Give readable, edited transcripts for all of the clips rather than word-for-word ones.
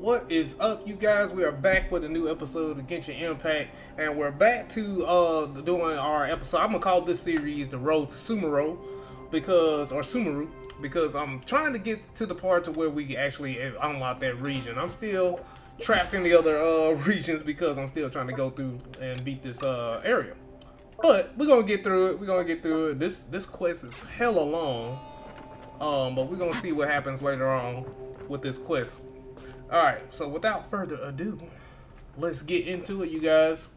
What is up, you guys? We are back with a new episode of Genshin Impact, and we're back to doing our episode. I'm gonna call this series "The Road to Sumeru," Sumeru, because I'm trying to get to the part to where we actually unlock that region. I'm still trapped in the other regions because I'm still trying to go through and beat this area. But we're gonna get through it. This quest is hella long, but we're gonna see what happens later on with this quest. Alright, so without further ado, let's get into it, you guys.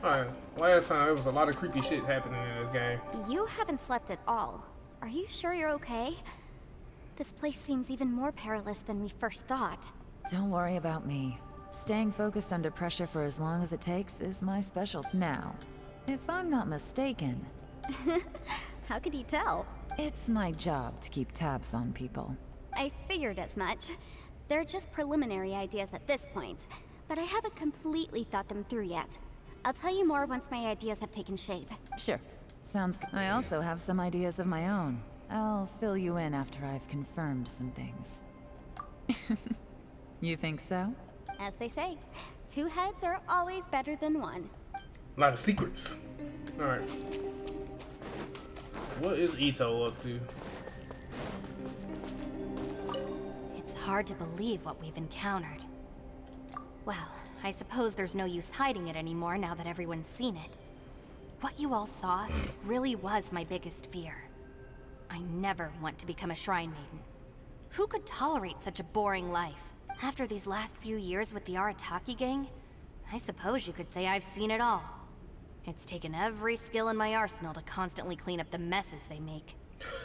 Alright, last time there was a lot of creepy shit happening in this game. You haven't slept at all. Are you sure you're okay? This place seems even more perilous than we first thought. Don't worry about me. Staying focused under pressure for as long as it takes is my specialty. Now, if I'm not mistaken... How could you tell? It's my job to keep tabs on people. I figured as much. They're just preliminary ideas at this point, but I haven't completely thought them through yet. I'll tell you more once my ideas have taken shape. Sure. Sounds good. I also have some ideas of my own. I'll fill you in after I've confirmed some things. You think so? As they say, two heads are always better than one. A lot of secrets. Alright. What is Ito up to? It's hard to believe what we've encountered. Well, I suppose there's no use hiding it anymore now that everyone's seen it. What you all saw really was my biggest fear. I never want to become a shrine maiden. Who could tolerate such a boring life? After these last few years with the Arataki gang, I suppose you could say I've seen it all. It's taken every skill in my arsenal to constantly clean up the messes they make.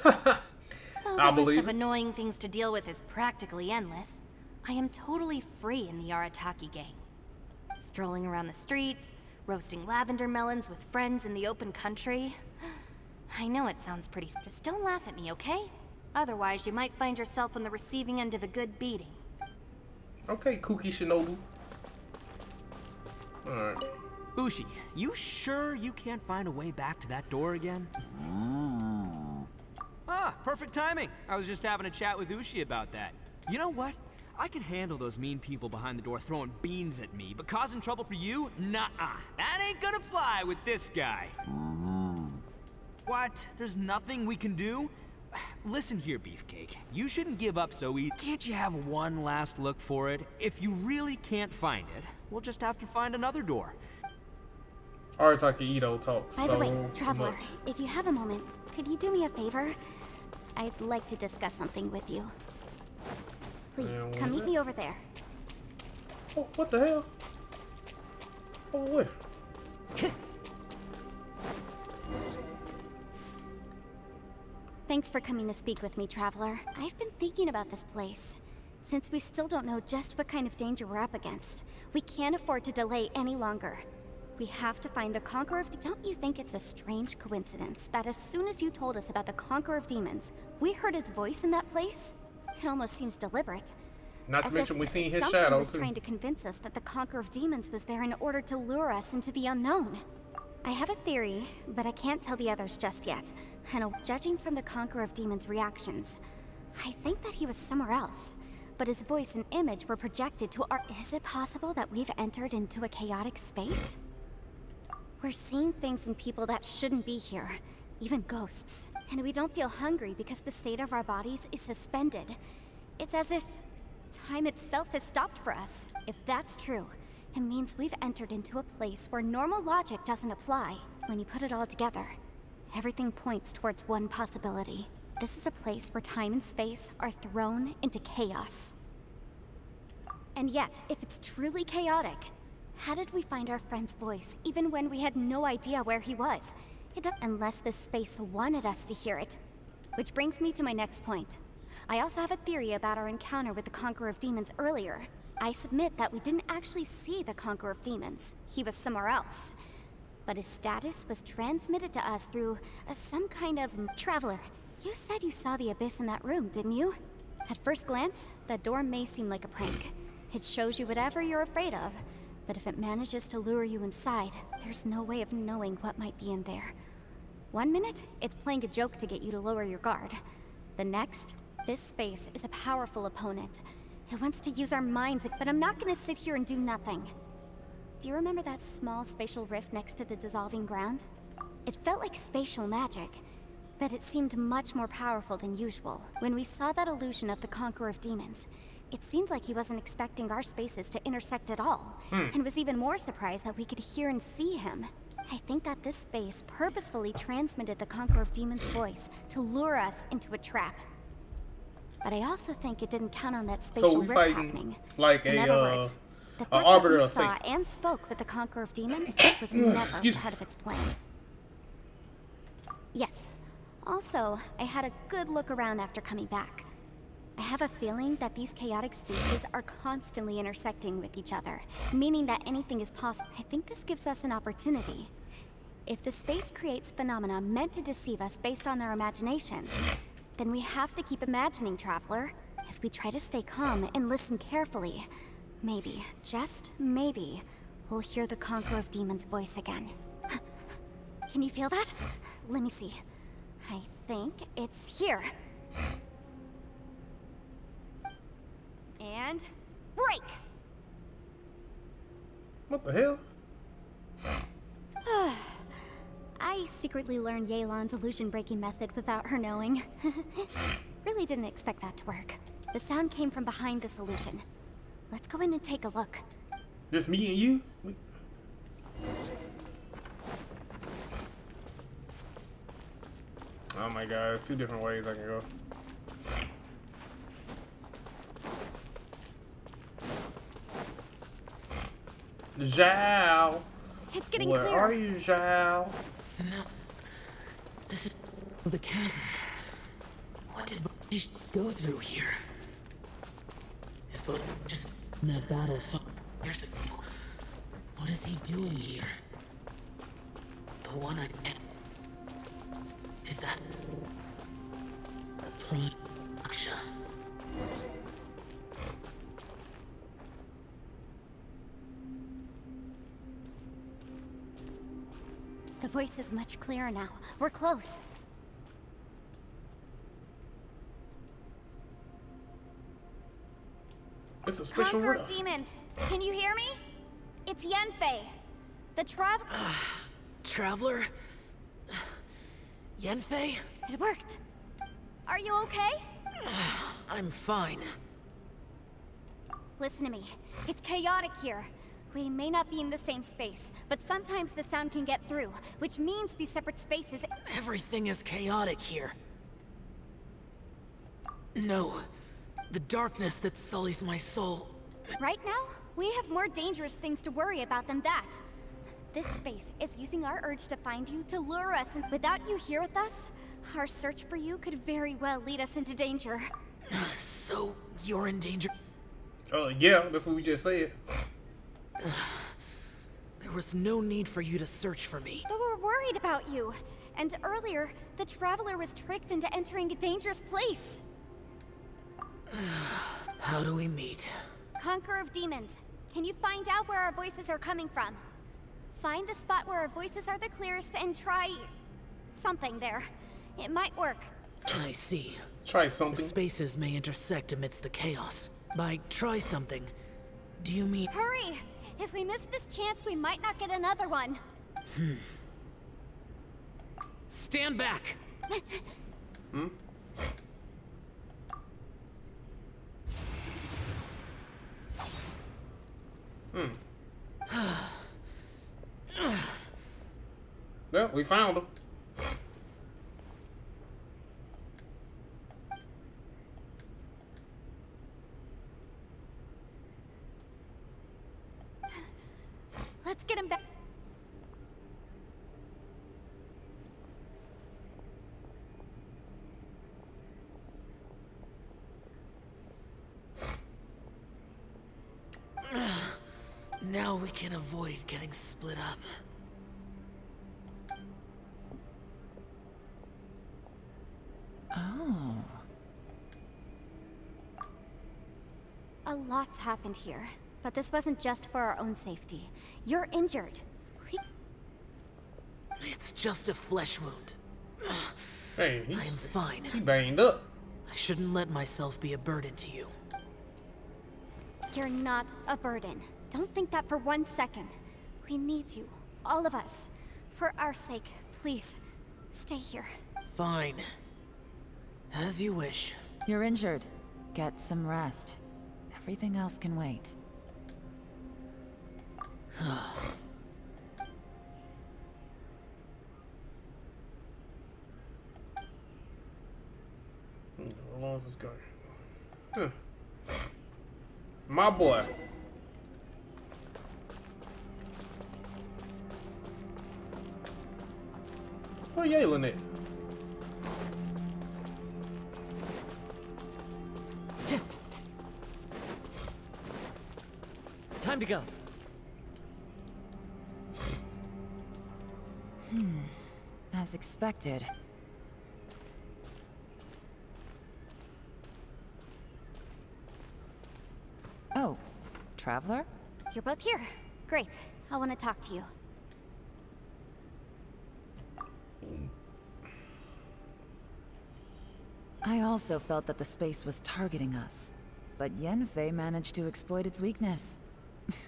Though the list of annoying things to deal with is practically endless, I am totally free in the Arataki gang. Strolling around the streets, roasting lavender melons with friends in the open country. I know it sounds pretty... Just don't laugh at me, okay? Otherwise, you might find yourself on the receiving end of a good beating. Okay, Kuki Shinobu. Alright. Ushi, you sure you can't find a way back to that door again? Ah, perfect timing. I was just having a chat with Ushi about that. You know what? I can handle those mean people behind the door throwing beans at me, but causing trouble for you? Nuh-uh. That ain't gonna fly with this guy. What? There's nothing we can do? Listen here, Beefcake. You shouldn't give up so easy. Can't you have one last look for it? If you really can't find it, we'll just have to find another door. Arataki Ito talks By the way, so Traveler, much. if you have a moment, could you do me a favor? I'd like to discuss something with you. Please, come meet me over there. Oh, what the hell? Oh, where? Thanks for coming to speak with me, Traveler. I've been thinking about this place. Since we still don't know just what kind of danger we're up against, we can't afford to delay any longer. We have to find the Conqueror of... Don't you think it's a strange coincidence that as soon as you told us about the Conqueror of Demons, we heard his voice in that place? It almost seems deliberate. Not to mention we seen his someone shadow was too. trying to convince us that the Conqueror of Demons was there in order to lure us into the unknown. I have a theory, but I can't tell the others just yet. And judging from the Conqueror of Demons' reactions, I think that he was somewhere else. But his voice and image were projected to our... Is it possible that we've entered into a chaotic space? We're seeing things in people that shouldn't be here, even ghosts. And we don't feel hungry because the state of our bodies is suspended. It's as if time itself has stopped for us. If that's true, it means we've entered into a place where normal logic doesn't apply. When you put it all together, everything points towards one possibility. This is a place where time and space are thrown into chaos. And yet, if it's truly chaotic, how did we find our friend's voice even when we had no idea where he was? Unless this space wanted us to hear it. Which brings me to my next point. I also have a theory about our encounter with the Conqueror of Demons earlier. I submit that we didn't actually see the Conqueror of Demons. He was somewhere else. But his status was transmitted to us through some kind of... Traveler, you said you saw the abyss in that room, didn't you? At first glance, that door may seem like a prank. It shows you whatever you're afraid of. But if it manages to lure you inside, there's no way of knowing what might be in there. One minute, it's playing a joke to get you to lower your guard. The next, this space is a powerful opponent. It wants to use our minds, but I'm not gonna sit here and do nothing. Do you remember that small spatial rift next to the dissolving ground? It felt like spatial magic, but it seemed much more powerful than usual. When we saw that illusion of the Conqueror of Demons, it seemed like he wasn't expecting our spaces to intersect at all, and was even more surprised that we could hear and see him. I think that this space purposefully transmitted the Conqueror of Demons' voice to lure us into a trap. But I also think it didn't count on that spatial rift happening. Like in other words, the fact that we saw and spoke with the Conqueror of Demons was never part of its plan. Yes. Also, I had a good look around after coming back. I have a feeling that these chaotic spaces are constantly intersecting with each other, meaning that anything is possible. I think this gives us an opportunity. If the space creates phenomena meant to deceive us based on our imaginations, then we have to keep imagining, Traveler. If we try to stay calm and listen carefully, maybe, just maybe, we'll hear the Conqueror of Demons' voice again. Can you feel that? Let me see. I think it's here. And break! What the hell? I secretly learned Yelans' illusion breaking method without her knowing. Really didn't expect that to work. The sound came from behind this illusion. Let's go in and take a look. Just me and you? Oh my god, there's two different ways I can go. Xiao! It's getting Where clear. are you, Xiao? No. This is the chasm. What did we go through here? If it just in that battle years ago, what is he doing here? The one I met. Is that from Aksha? The voice is much clearer now. We're close. It's a special Conqueror of rift. Demons, can you hear me? It's Yanfei. The Traveler? Yanfei? It worked. Are you okay? I'm fine. Listen to me. It's chaotic here. We may not be in the same space, but sometimes the sound can get through, which means these separate spaces... Everything is chaotic here. No. The darkness that sullies my soul. Right now, we have more dangerous things to worry about than that. This space is using our urge to find you to lure us, and without you here with us, our search for you could very well lead us into danger. So, you're in danger? Yeah, that's what we just said. There was no need for you to search for me. But we're worried about you. And earlier, the Traveler was tricked into entering a dangerous place. How do we meet? Conqueror of Demons, can you find out where our voices are coming from? Find the spot where our voices are the clearest and try... something there. It might work. I see. Try The something. spaces may intersect amidst the chaos. By try something, do you mean... Hurry! If we miss this chance, we might not get another one. Stand back! Well, we found him. Let's get him back. Now we can avoid getting split up. Oh. A lot's happened here, but this wasn't just for our own safety. You're injured. It's just a flesh wound. Hey, I am fine. He banged up. I shouldn't let myself be a burden to you. You're not a burden. Don't think that for 1 second. We need you. All of us. For our sake, please. Stay here. Fine. As you wish. You're injured. Get some rest. Everything else can wait. How long is this going? Huh. My boy. Where Yelan at? Time to go. As expected. Oh, Traveler? You're both here. Great. I want to talk to you. I also felt that the space was targeting us, but Yenfei managed to exploit its weakness.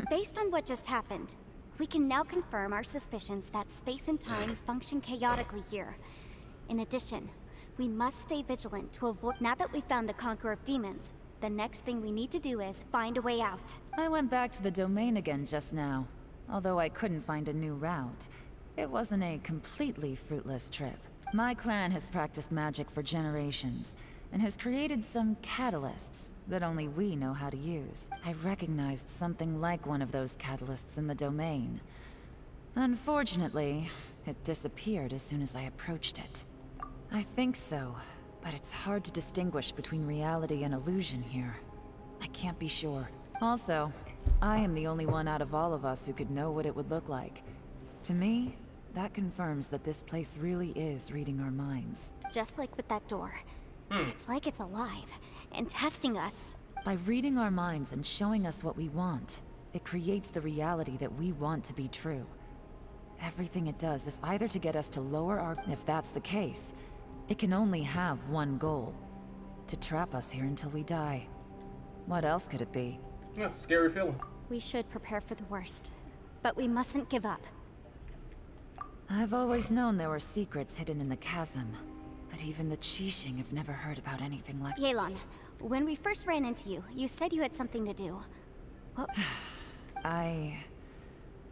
Based on what just happened, we can now confirm our suspicions that space and time function chaotically here. In addition, we must stay vigilant to avoid— Now that we've found the Conqueror of Demons, the next thing we need to do is find a way out. I went back to the domain again just now. Although I couldn't find a new route, it wasn't a completely fruitless trip. My clan has practiced magic for generations, and has created some catalysts that only we know how to use. I recognized something like one of those catalysts in the domain. Unfortunately, it disappeared as soon as I approached it. I think so, but it's hard to distinguish between reality and illusion here. I can't be sure. Also, I am the only one out of all of us who could know what it would look like. To me, that confirms that this place really is reading our minds. Just like with that door. It's like it's alive, and testing us. By reading our minds and showing us what we want, it creates the reality that we want to be true. Everything it does is either to get us to lower our— If that's the case, it can only have one goal. To trap us here until we die. What else could it be? Yeah, scary feeling. We should prepare for the worst, but we mustn't give up. I've always known there were secrets hidden in the chasm, but even the Qixing have never heard about anything like— Yelan, when we first ran into you, you said you had something to do. What? I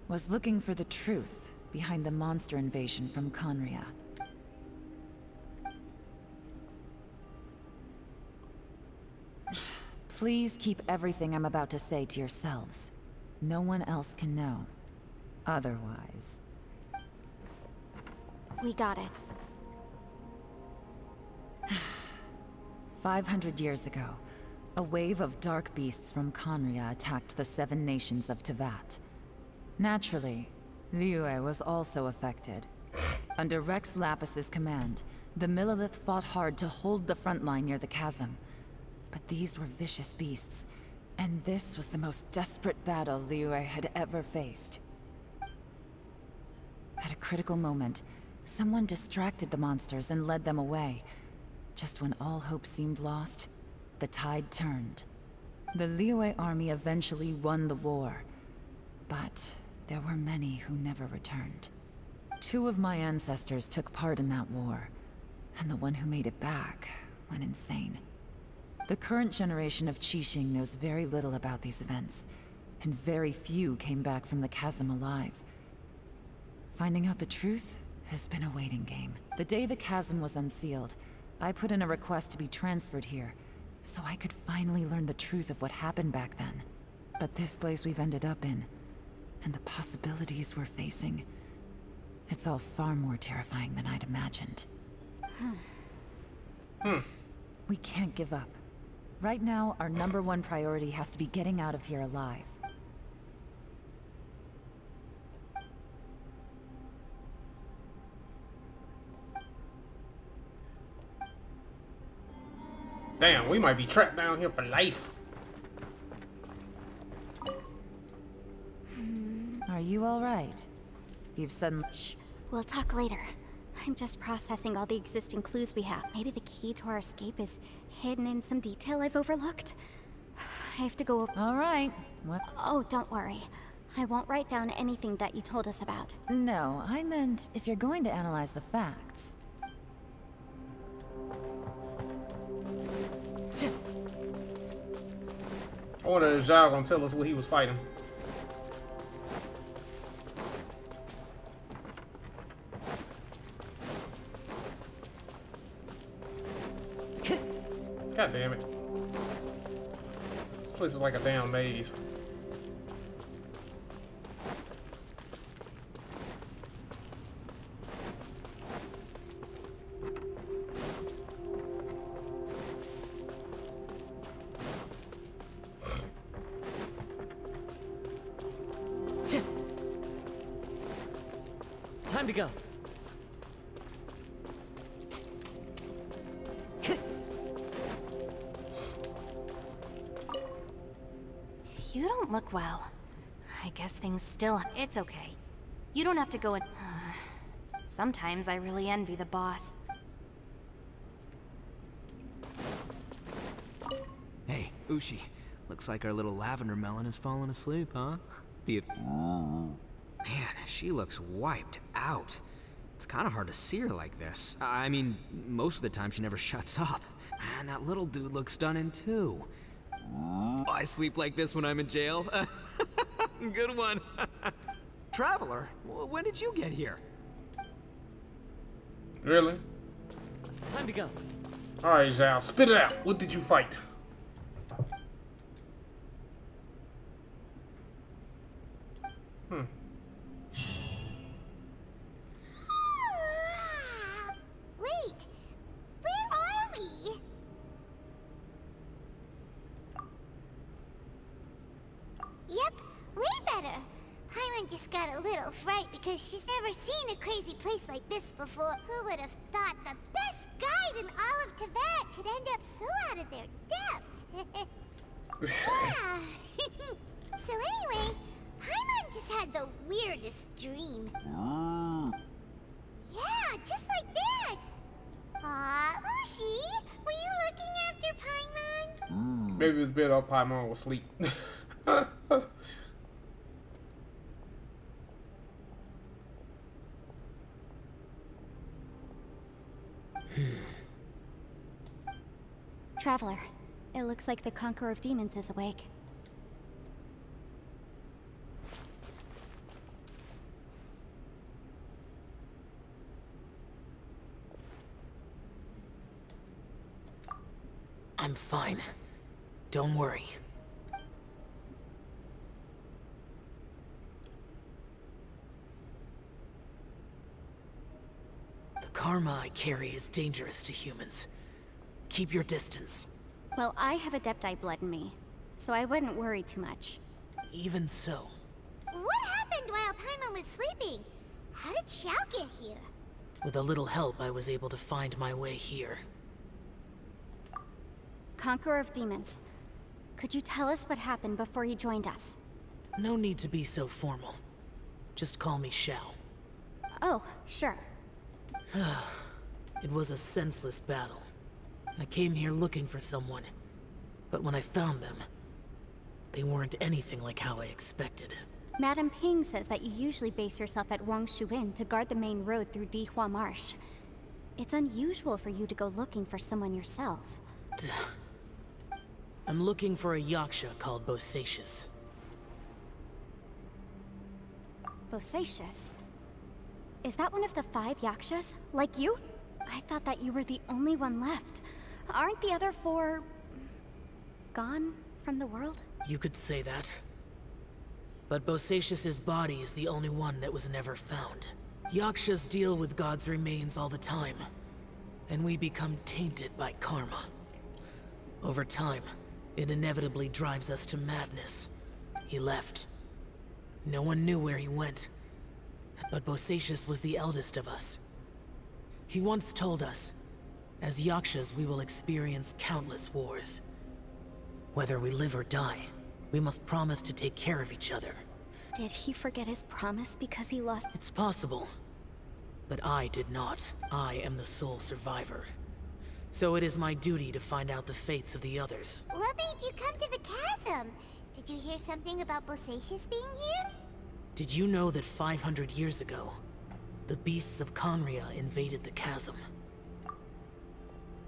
was looking for the truth behind the monster invasion from Conria. Please keep everything I'm about to say to yourselves. No one else can know. Otherwise. We got it. 500 years ago, a wave of dark beasts from Conria attacked the 7 nations of Tevat. Naturally, Liyue was also affected. Under Rex Lapis's command, the Millelith fought hard to hold the front line near the chasm. But these were vicious beasts, and this was the most desperate battle Liyue had ever faced. At a critical moment, someone distracted the monsters and led them away. Just when all hope seemed lost, the tide turned. The Liyue army eventually won the war, but there were many who never returned. 2 of my ancestors took part in that war, and the one who made it back went insane. The current generation of Qixing knows very little about these events, and very few came back from the chasm alive. Finding out the truth has been a waiting game. The day the chasm was unsealed, I put in a request to be transferred here, so I could finally learn the truth of what happened back then. But this place we've ended up in, and the possibilities we're facing, it's all far more terrifying than I'd imagined. We can't give up. Right now, our #1 priority has to be getting out of here alive. Damn, we might be trapped down here for life. Are you all right? You've suddenly— Shh. We'll talk later. I'm just processing all the existing clues we have. Maybe the key to our escape is hidden in some detail I've overlooked. I have to go. All right. What? Oh, don't worry. I won't write down anything that you told us about. No, I meant if you're going to analyze the facts. I wonder if Xiao gonna tell us what he was fighting. God damn it. This place is like a damn maze. Time to go. You don't look well. I guess things still... It's okay. You don't have to go in... Sometimes I really envy the boss. Hey, Ushi. Looks like our little lavender melon has fallen asleep, huh? Man, she looks wiped out. It's kind of hard to see her like this. I mean, most of the time she never shuts up. Man, that little dude looks stunning too. I sleep like this when I'm in jail. Good one. Traveler, when did you get here? Really? Time to go. Alright, Xiao, spit it out. What did you fight? Wait! Where are we? Yep, way better. Paimon just got a little fright because she's never seen a crazy place like this before. Who would have thought the best guide in all of Tibet could end up so out of their depth? Yeah. So anyway, Paimon just had the weirdest dream. Yeah, just like that. Aw, Ushi, were you looking after Paimon? Maybe it was better off Paimon was asleep. Traveler, it looks like the Conqueror of Demons is awake. I'm fine. Don't worry. The karma I carry is dangerous to humans. Keep your distance. Well, I have Adepti blood in me, so I wouldn't worry too much. Even so. What happened while Paimon was sleeping? How did Xiao get here? With a little help, I was able to find my way here. Conqueror of Demons, could you tell us what happened before you joined us? No need to be so formal. Just call me Xiao. Oh, sure. It was a senseless battle. I came here looking for someone, but when I found them, they weren't anything like how I expected. Madame Ping says that you usually base yourself at Wangshu Inn to guard the main road through Dihua Marsh. It's unusual for you to go looking for someone yourself. I'm looking for a yaksha called Bosacius. Bosacius? Is that one of the 5 yakshas? Like you? I thought that you were the only one left. Aren't the other 4... gone from the world? You could say that. But Bosacius's body is the only one that was never found. Yakshas deal with God's remains all the time, and we become tainted by karma. Over time, it inevitably drives us to madness. He left. No one knew where he went, but Bosacius was the eldest of us. He once told us, as Yakshas we will experience countless wars. Whether we live or die, we must promise to take care of each other. Did he forget his promise because he lost... It's possible. But I did not. I am the sole survivor. So it is my duty to find out the fates of the others. What made you come to the chasm? Did you hear something about Bosacius being here? Did you know that 500 years ago, the beasts of Conria invaded the chasm?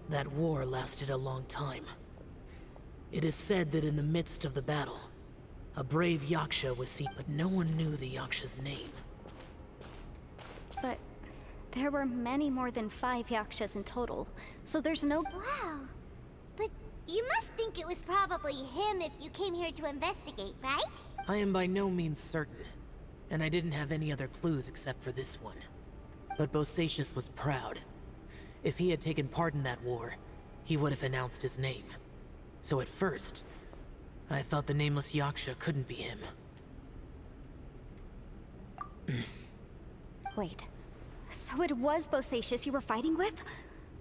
That war lasted a long time. It is said that in the midst of the battle, a brave Yaksha was seen, but no one knew the Yaksha's name. But there were many more than 5 Yakshas in total, so there's no... Wow. But you must think it was probably him if you came here to investigate, right? I am by no means certain, and I didn't have any other clues except for this one. But Bosacius was proud. If he had taken part in that war, he would have announced his name. So at first, I thought the nameless Yaksha couldn't be him. Wait. So it was Bosacius you were fighting with?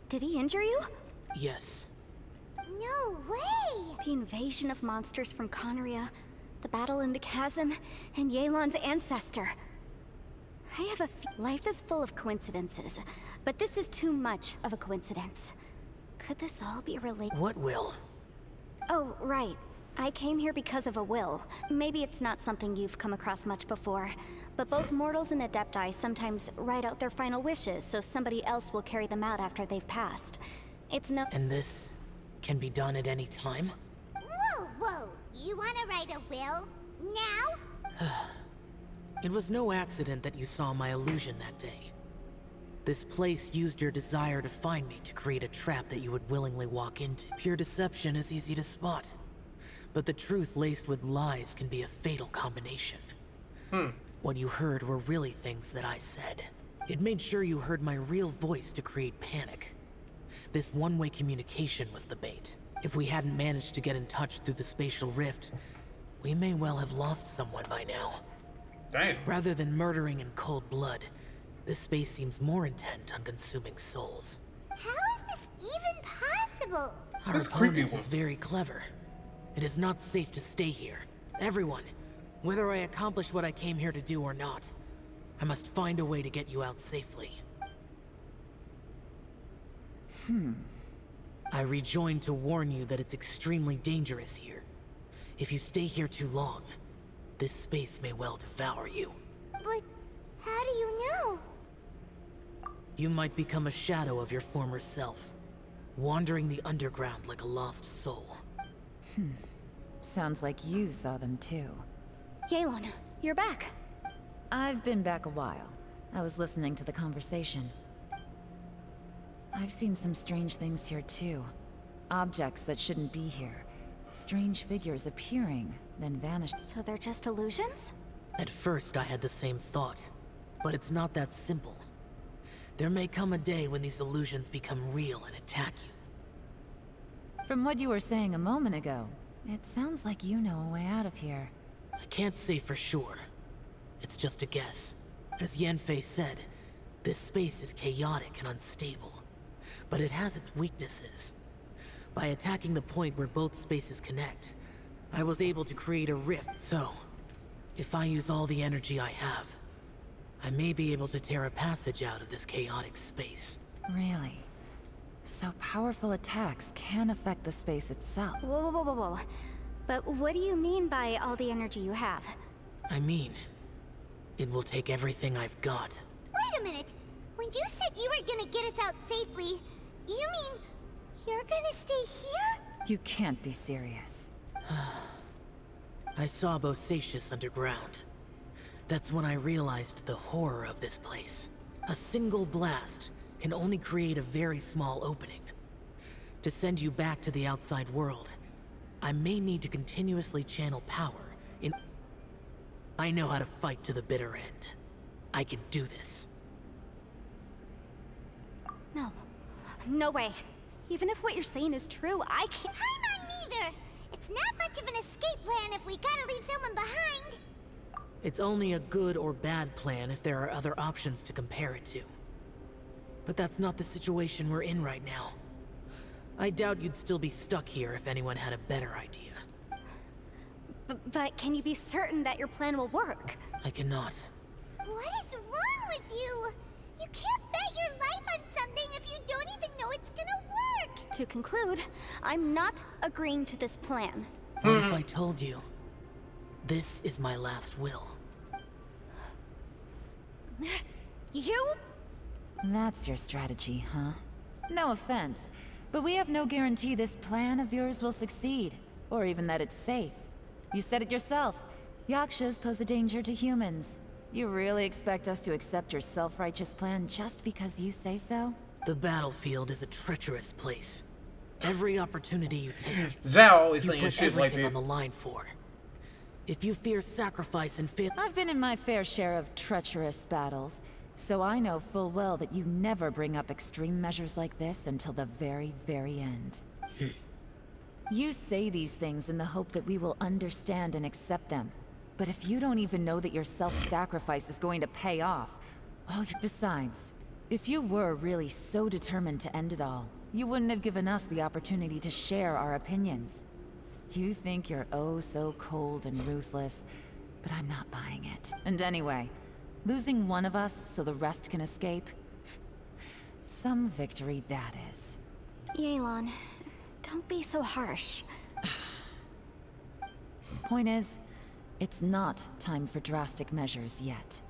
Did he injure you? Yes. No way! The invasion of monsters from Conria, the battle in the chasm, and Yelan's ancestor. I have a life is full of coincidences, but this is too much of a coincidence. Could this all be related? What will? Oh, right. I came here because of a will. Maybe it's not something you've come across much before, but both mortals and adepti sometimes write out their final wishes so somebody else will carry them out after they've passed. It's no- And this can be done at any time? Whoa, whoa! You wanna write a will? Now? It was no accident that you saw my illusion that day. This place used your desire to find me to create a trap that you would willingly walk into. Pure deception is easy to spot, but the truth laced with lies can be a fatal combination. What you heard were really things that I said. It made sure you heard my real voice to create panic. This one-way communication was the bait. If we hadn't managed to get in touch through the spatial rift, we may well have lost someone by now. Damn. Rather than murdering in cold blood, this space seems more intent on consuming souls. How is this even possible? Our This is creepy opponent one. is very clever. It is not safe to stay here. Everyone, whether I accomplish what I came here to do or not, I must find a way to get you out safely. I rejoined to warn you that it's extremely dangerous here. If you stay here too long, this space may well devour you. But how do you know? You might become a shadow of your former self, wandering the underground like a lost soul. Sounds like you saw them too. Yelan, you're back. I've been back a while. I was listening to the conversation. I've seen some strange things here too. Objects that shouldn't be here. Strange figures appearing, then vanishing. So they're just illusions? At first I had the same thought, but it's not that simple. There may come a day when these illusions become real and attack you. From what you were saying a moment ago, it sounds like you know a way out of here. I can't say for sure. It's just a guess. As Yanfei said, this space is chaotic and unstable, but it has its weaknesses. By attacking the point where both spaces connect, I was able to create a rift. So, if I use all the energy I have, I may be able to tear a passage out of this chaotic space. Really? So powerful attacks can affect the space itself. Whoa, whoa, whoa, whoa. But what do you mean by all the energy you have? I mean, it will take everything I've got. Wait a minute. When you said you were gonna get us out safely, you mean you're gonna stay here? You can't be serious. I saw Bosacius underground. That's when I realized the horror of this place. A single blast can only create a very small opening. To send you back to the outside world, I may need to continuously channel power in... I know how to fight to the bitter end. I can do this. No. No way. Even if what you're saying is true, I can't... I'm not neither. It's not much of an escape plan if we gotta leave someone behind. It's only a good or bad plan if there are other options to compare it to. But that's not the situation we're in right now. I doubt you'd still be stuck here if anyone had a better idea. But can you be certain that your plan will work? I cannot. What is wrong with you? You can't bet your life on something if you don't even know it's gonna work! To conclude, I'm not agreeing to this plan. What if I told you, this is my last will? You? That's your strategy, huh? No offense, but we have no guarantee this plan of yours will succeed, or even that it's safe. You said it yourself. Yakshas pose a danger to humans. You really expect us to accept your self-righteous plan just because you say so? The battlefield is a treacherous place. Every opportunity you take, Xiao always you saying put shit like everything that. on the line for. If you fear sacrifice and fail, I've been in my fair share of treacherous battles, so I know full well that you never bring up extreme measures like this until the very, very end. You say these things in the hope that we will understand and accept them. But if you don't even know that your self-sacrifice is going to pay off, besides, if you were really so determined to end it all, you wouldn't have given us the opportunity to share our opinions. You think you're oh so cold and ruthless, but I'm not buying it. And anyway, losing one of us so the rest can escape? Some victory that is. Yelan, don't be so harsh. Point is, it's not time for drastic measures yet.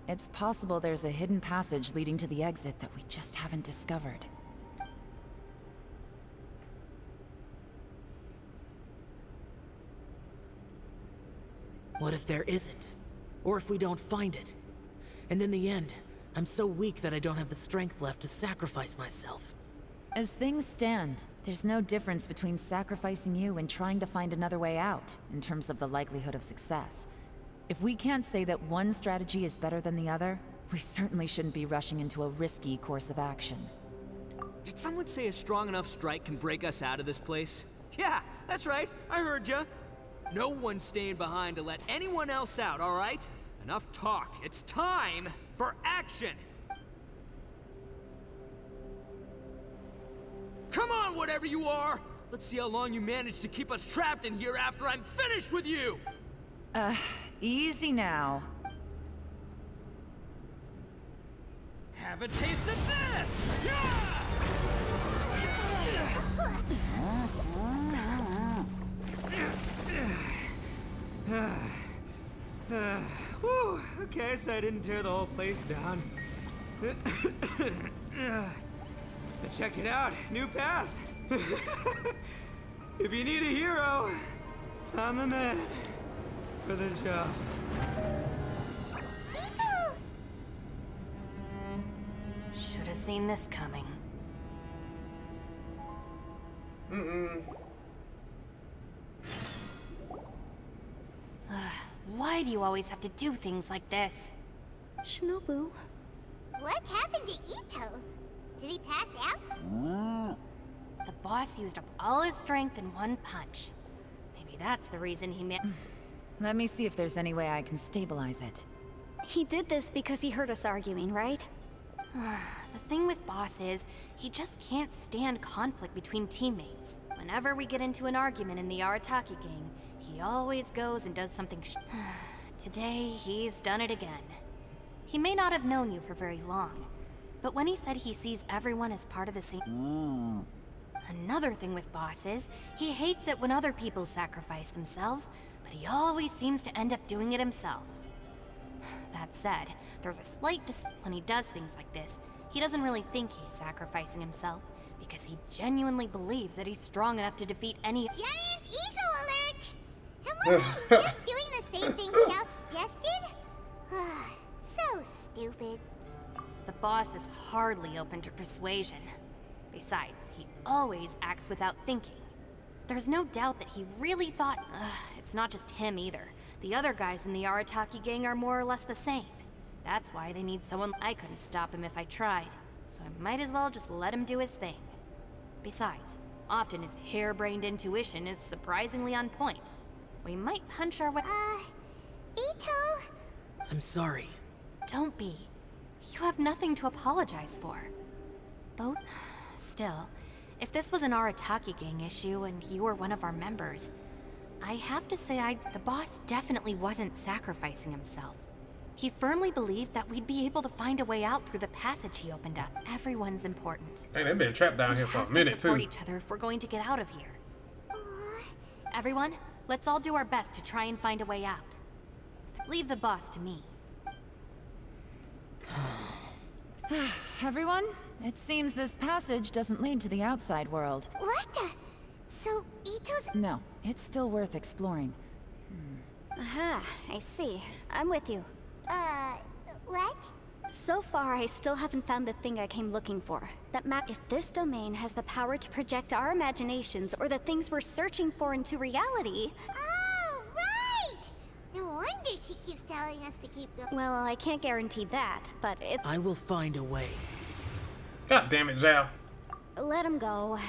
It's possible there's a hidden passage leading to the exit that we just haven't discovered. what if there isn't? Or if we don't find it? And in the end, I'm so weak that I don't have the strength left to sacrifice myself. As things stand, there's no difference between sacrificing you and trying to find another way out, in terms of the likelihood of success. If we can't say that one strategy is better than the other, we certainly shouldn't be rushing into a risky course of action. Did someone say a strong enough strike can break us out of this place? Yeah, that's right, I heard ya. No one's staying behind to let anyone else out, all right? Enough talk, it's time for action! Come on, whatever you are! Let's see how long you manage to keep us trapped in here after I'm finished with you! Easy now. Have a taste of this! Yeah! Whew, okay, so I didn't tear the whole place down. But check it out, new path. If you need a hero, I'm the man for the job. Should have seen this coming. Why do you always have to do things like this? Shinobu. What happened to Ito? Did he pass out? The boss used up all his strength in one punch. Maybe that's the reason he made. Let me see if there's any way I can stabilize it. He did this because he heard us arguing, right? The thing with Boss is, he just can't stand conflict between teammates. Whenever we get into an argument in the Arataki gang, he always goes and does something Today, he's done it again. He may not have known you for very long, but when he said he sees everyone as part of the same... Another thing with Boss is, he hates it when other people sacrifice themselves, but he always seems to end up doing it himself. That said, there's a slight when he does things like this, he doesn't really think he's sacrificing himself, because he genuinely believes that he's strong enough to defeat any- Giant ego alert! And was he just doing the same thing Xiao suggested? So stupid. The boss is hardly open to persuasion. Besides, he always acts without thinking. There's no doubt that he really thought... it's not just him either. The other guys in the Arataki gang are more or less the same. That's why they need someone. I couldn't stop him if I tried, so I might as well just let him do his thing. Besides, often his harebrained intuition is surprisingly on point. We might punch our way. Ito! I'm sorry. Don't be. You have nothing to apologize for. Both. Still, if this was an Arataki gang issue and you were one of our members, I have to say the boss definitely wasn't sacrificing himself. He firmly believed that we'd be able to find a way out through the passage he opened up. Everyone's important. Hey, they've been trapped down here for a minute, too. We have to support each other if we're going to get out of here. Everyone, let's all do our best to try and find a way out. Leave the boss to me. Everyone, it seems this passage doesn't lead to the outside world. What the? So, Ito's... No, it's still worth exploring. Aha, I see. I'm with you. What? So far, I still haven't found the thing I came looking for. If this domain has the power to project our imaginations or the things we're searching for into reality... Oh, right! No wonder she keeps telling us to keep going. Well, I can't guarantee that, but it... I will find a way. God damn it, Xiao. Let him go.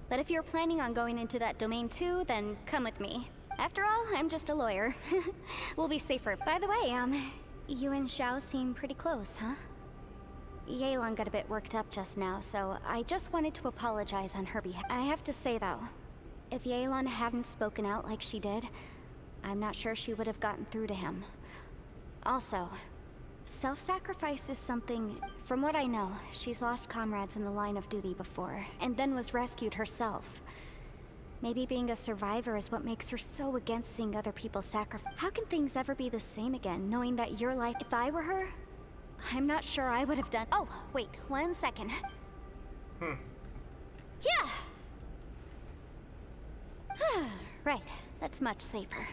But if you're planning on going into that domain too, then come with me. After all, I'm just a lawyer. We'll be safer. By the way, you and Xiao seem pretty close, huh? Yelan got a bit worked up just now, so I just wanted to apologize on her behalf. I have to say though, if Yelan hadn't spoken out like she did, I'm not sure she would have gotten through to him. Also, self-sacrifice is something, from what I know, she's lost comrades in the line of duty before, and then was rescued herself. Maybe being a survivor is what makes her so against seeing other people sacrifice. How can things ever be the same again, knowing that your life... If I were her, I'm not sure I would have done... Oh, wait, 1 second. Yeah! Right, that's much safer.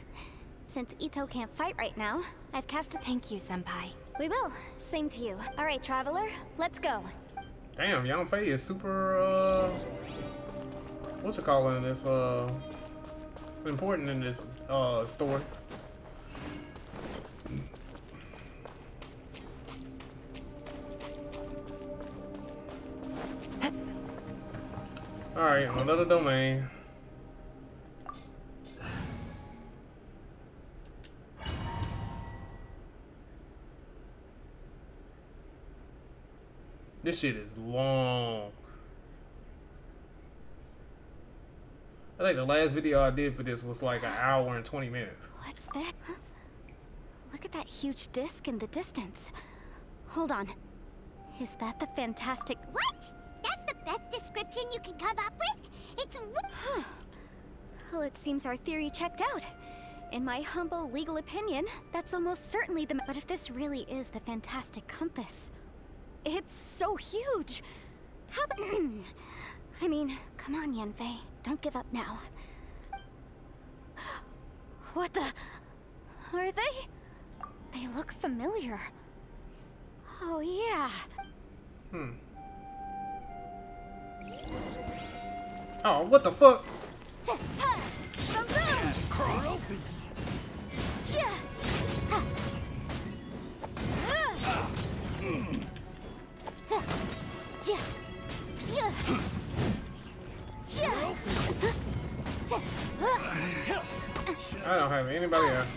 Since Ito can't fight right now, I've cast a... Thank you, Senpai. We will. Same to you. All right, traveler, let's go. Damn, Yanfei is super, what you calling this, important in this, story. Alright, another domain. This shit is long. I think the last video I did for this was like an hour and 20 minutes. What's that? Huh? Look at that huge disc in the distance. Hold on. Is that the fantastic... What? That's the best description you can come up with? It's... Huh. Well, it seems our theory checked out. In my humble legal opinion, that's almost certainly the... But if this really is the fantastic compass... It's so huge! How the... I mean, come on, Yanfei. Don't give up now. What the... Are they? They look familiar. Oh, yeah. Oh, what the fuck? I don't have anybody else.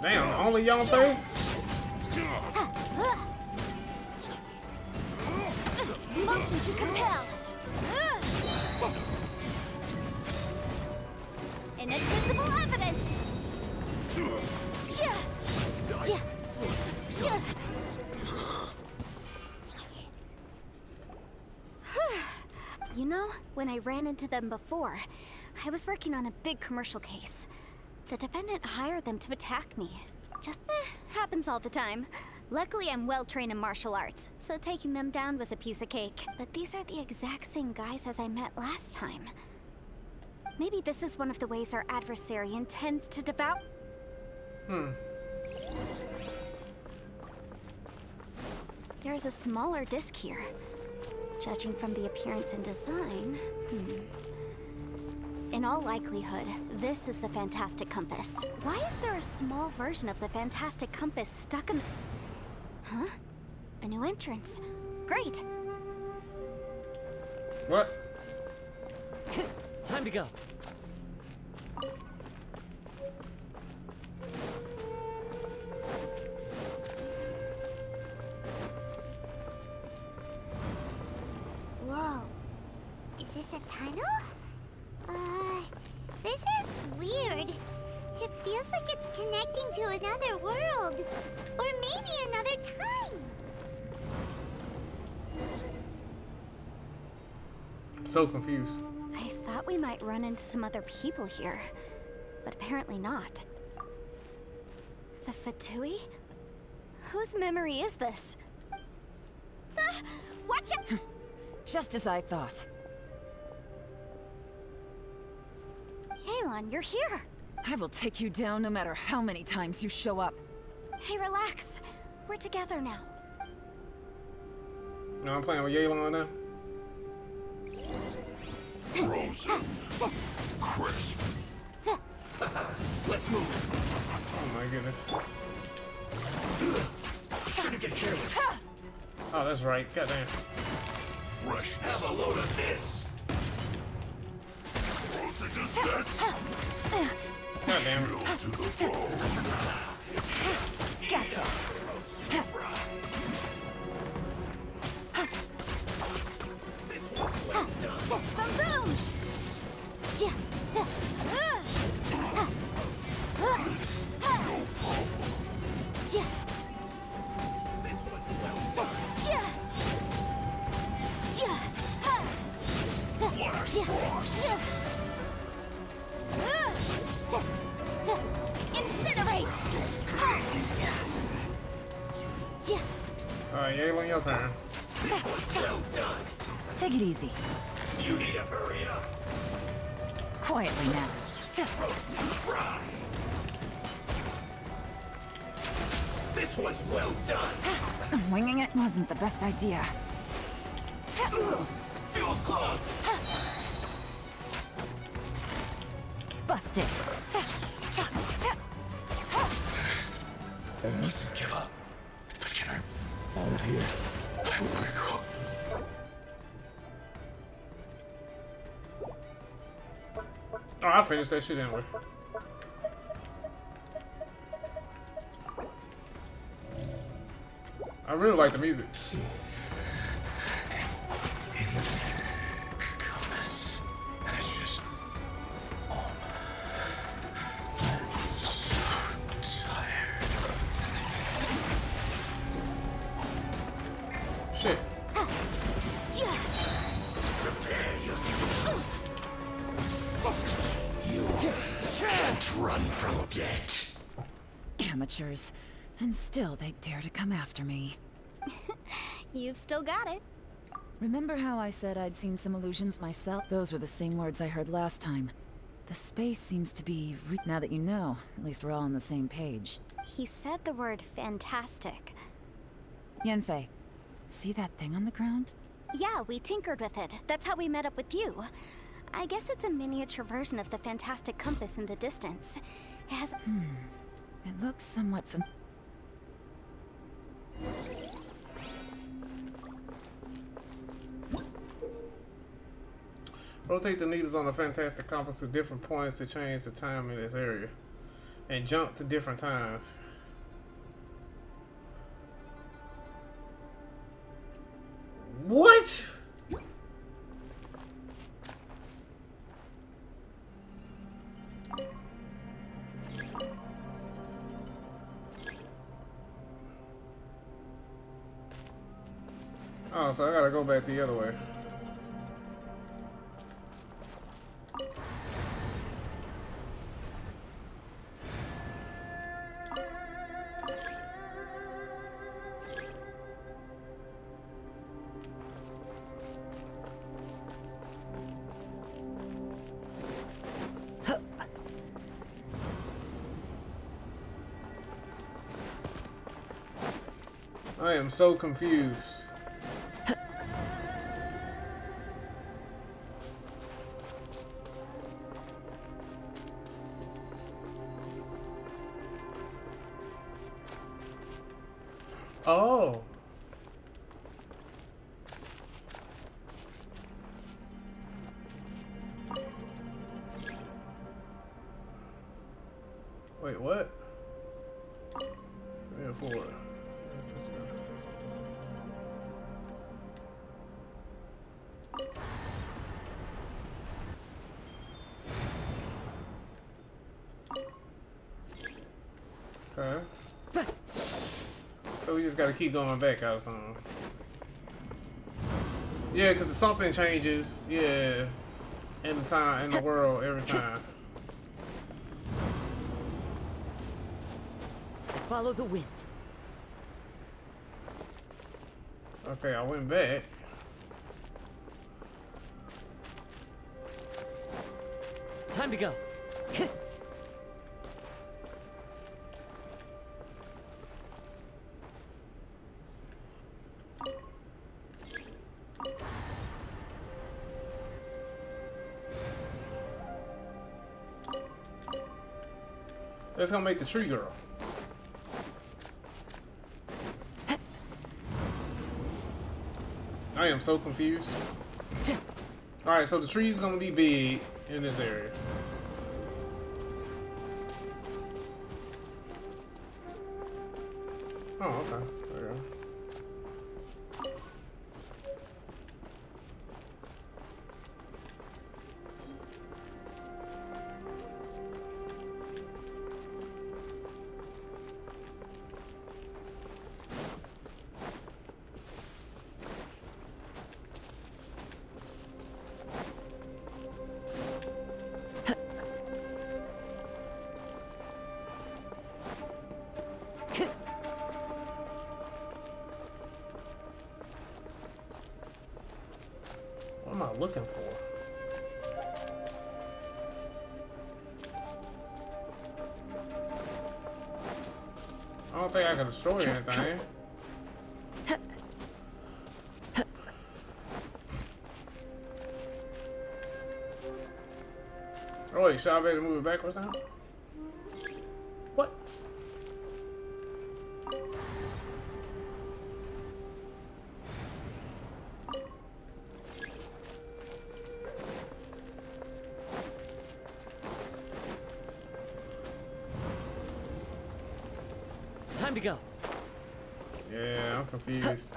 Damn, only y'all thing? Motion to compel. Inadmissible evidence. You know, when I ran into them before, I was working on a big commercial case. The defendant hired them to attack me. Just happens all the time. Luckily, I'm well trained in martial arts, so taking them down was a piece of cake. But these are the exact same guys as I met last time. Maybe this is one of the ways our adversary intends to devour... There's a smaller disc here. Judging from the appearance and design... In all likelihood, this is the Fantastic Compass. Why is there a small version of the Fantastic Compass stuck in... Huh? A new entrance. Great! What? Time to go. this a tunnel? This is weird. It feels like it's connecting to another world. Or maybe another time. I'm so confused. I thought we might run into some other people here, but apparently not. The Fatui? Whose memory is this? Ah, watch it! Just as I thought. Yelan, you're here! I will take you down no matter how many times you show up. Hey, relax. We're together now. No, I'm playing with Yelans now. Frozen. Crisp. Let's move. Oh my goodness. Shouldn't get careless. Oh, that's right. Goddamn. Fresh. Have a load of this. Frozen descent. Goddamn. Drill to the bone. Gotcha. Boom, boom! Yeah, incinerate! Alright, Yelan, your turn. Take it easy. You need to hurry up. Quietly now. Roast and fry. This one's well done. Winging it wasn't the best idea. Fuel's clogged. Busted. I mustn't give up. But can I out of here? I want to go. Oh, I finished that shit anyway. I really like the music. See. Compass. That's just home. I'm so tired. Shit. Prepare yourself. You can't run from death. Amateurs. And still they dare to come after me. You've still got it. Remember how I said I'd seen some illusions myself? Those were the same words I heard last time. The space seems to be now that you know, at least we're all on the same page. He said the word fantastic. Yanfei, see that thing on the ground? Yeah, we tinkered with it. That's how we met up with you. I guess it's a miniature version of the fantastic compass in the distance. It has... It looks somewhat familiar. Rotate the needles on the fantastic compass to different points to change the time in this area. And jump to different times. What? Oh, so I gotta go back the other way. I am so confused. Oh. Wait, what? 3 or 4. Okay. So we just gotta keep going back out of something. Yeah, because something changes. Yeah. In the time, in the world, every time. Follow the wind. Okay, I went back. Time to go. Let's go make the tree girl. I am so confused. Alright, so the tree's gonna be big in this area. Oh, okay. There you go. What am I looking for? I don't think I can destroy anything. Oh wait, should I be able to move it backwards now? What? Time to go. Yeah, I'm confused.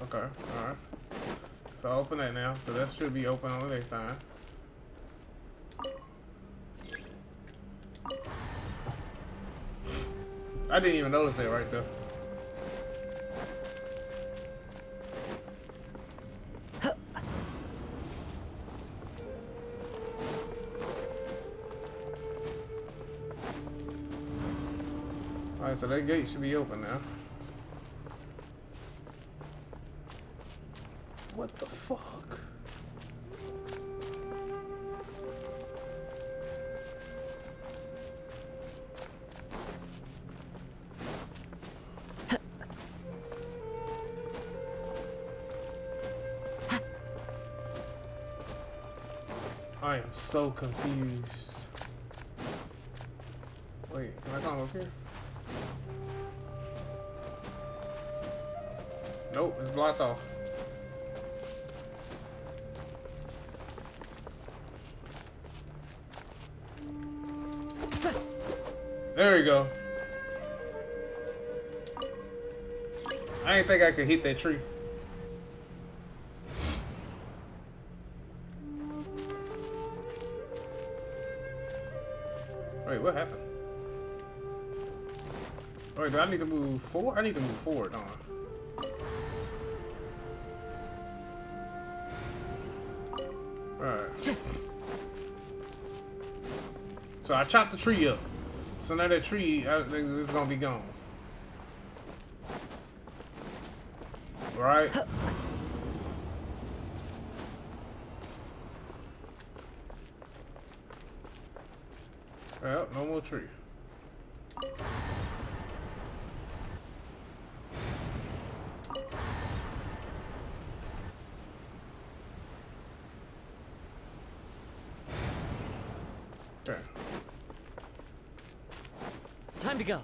Okay, alright. So open that now. So that should be open on the next time. I didn't even notice that right there. Alright, so that gate should be open now. What the fuck? I am so confused. Wait, can I come up here? Nope, it's blocked off. There we go. I didn't think I could hit that tree. Wait, what happened? Wait, do I need to move forward? I need to move forward, don't I? Alright. So I chopped the tree up. So now that tree is gonna be gone. Right? Well, no more tree. Okay. Time to go.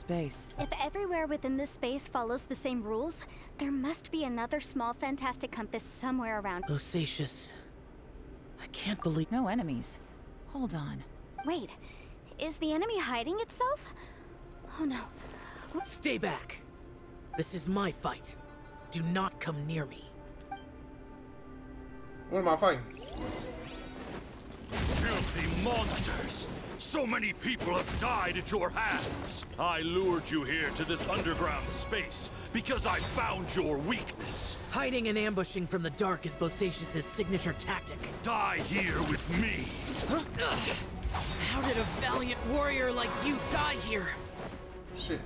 space. If everywhere within this space follows the same rules, there must be another small fantastic compass somewhere around. Bosacius. I can't believe... No enemies. Hold on. Wait, is the enemy hiding itself? Oh no. Stay back. This is my fight. Do not come near me. What am I fighting? Filthy monsters! So many people have died at your hands! I lured you here to this underground space because I found your weakness. Hiding and ambushing from the dark is Bosacius' signature tactic. Die here with me! Huh? How did a valiant warrior like you die here? Shit.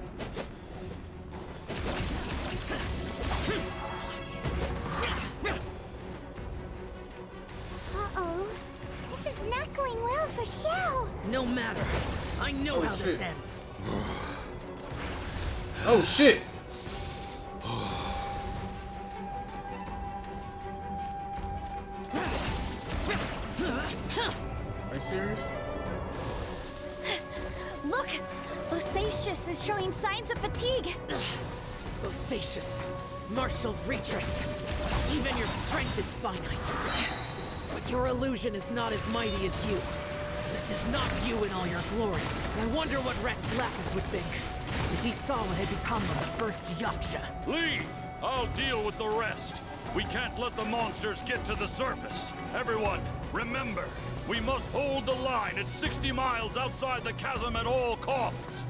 Uh-oh. This is not going well for Xiao. No matter. I know how this shit. ends. Oh shit. Are you serious? Look! Bosacius is showing signs of fatigue. Bosacius, martial retreat. Even your strength is finite. But your illusion is not as mighty as you. This is not you in all your glory. I wonder what Rex Lapis would think if he saw what had become of the first Yaksha. Leave! I'll deal with the rest. We can't let the monsters get to the surface. Everyone, remember, we must hold the line at 60 miles outside the chasm at all costs.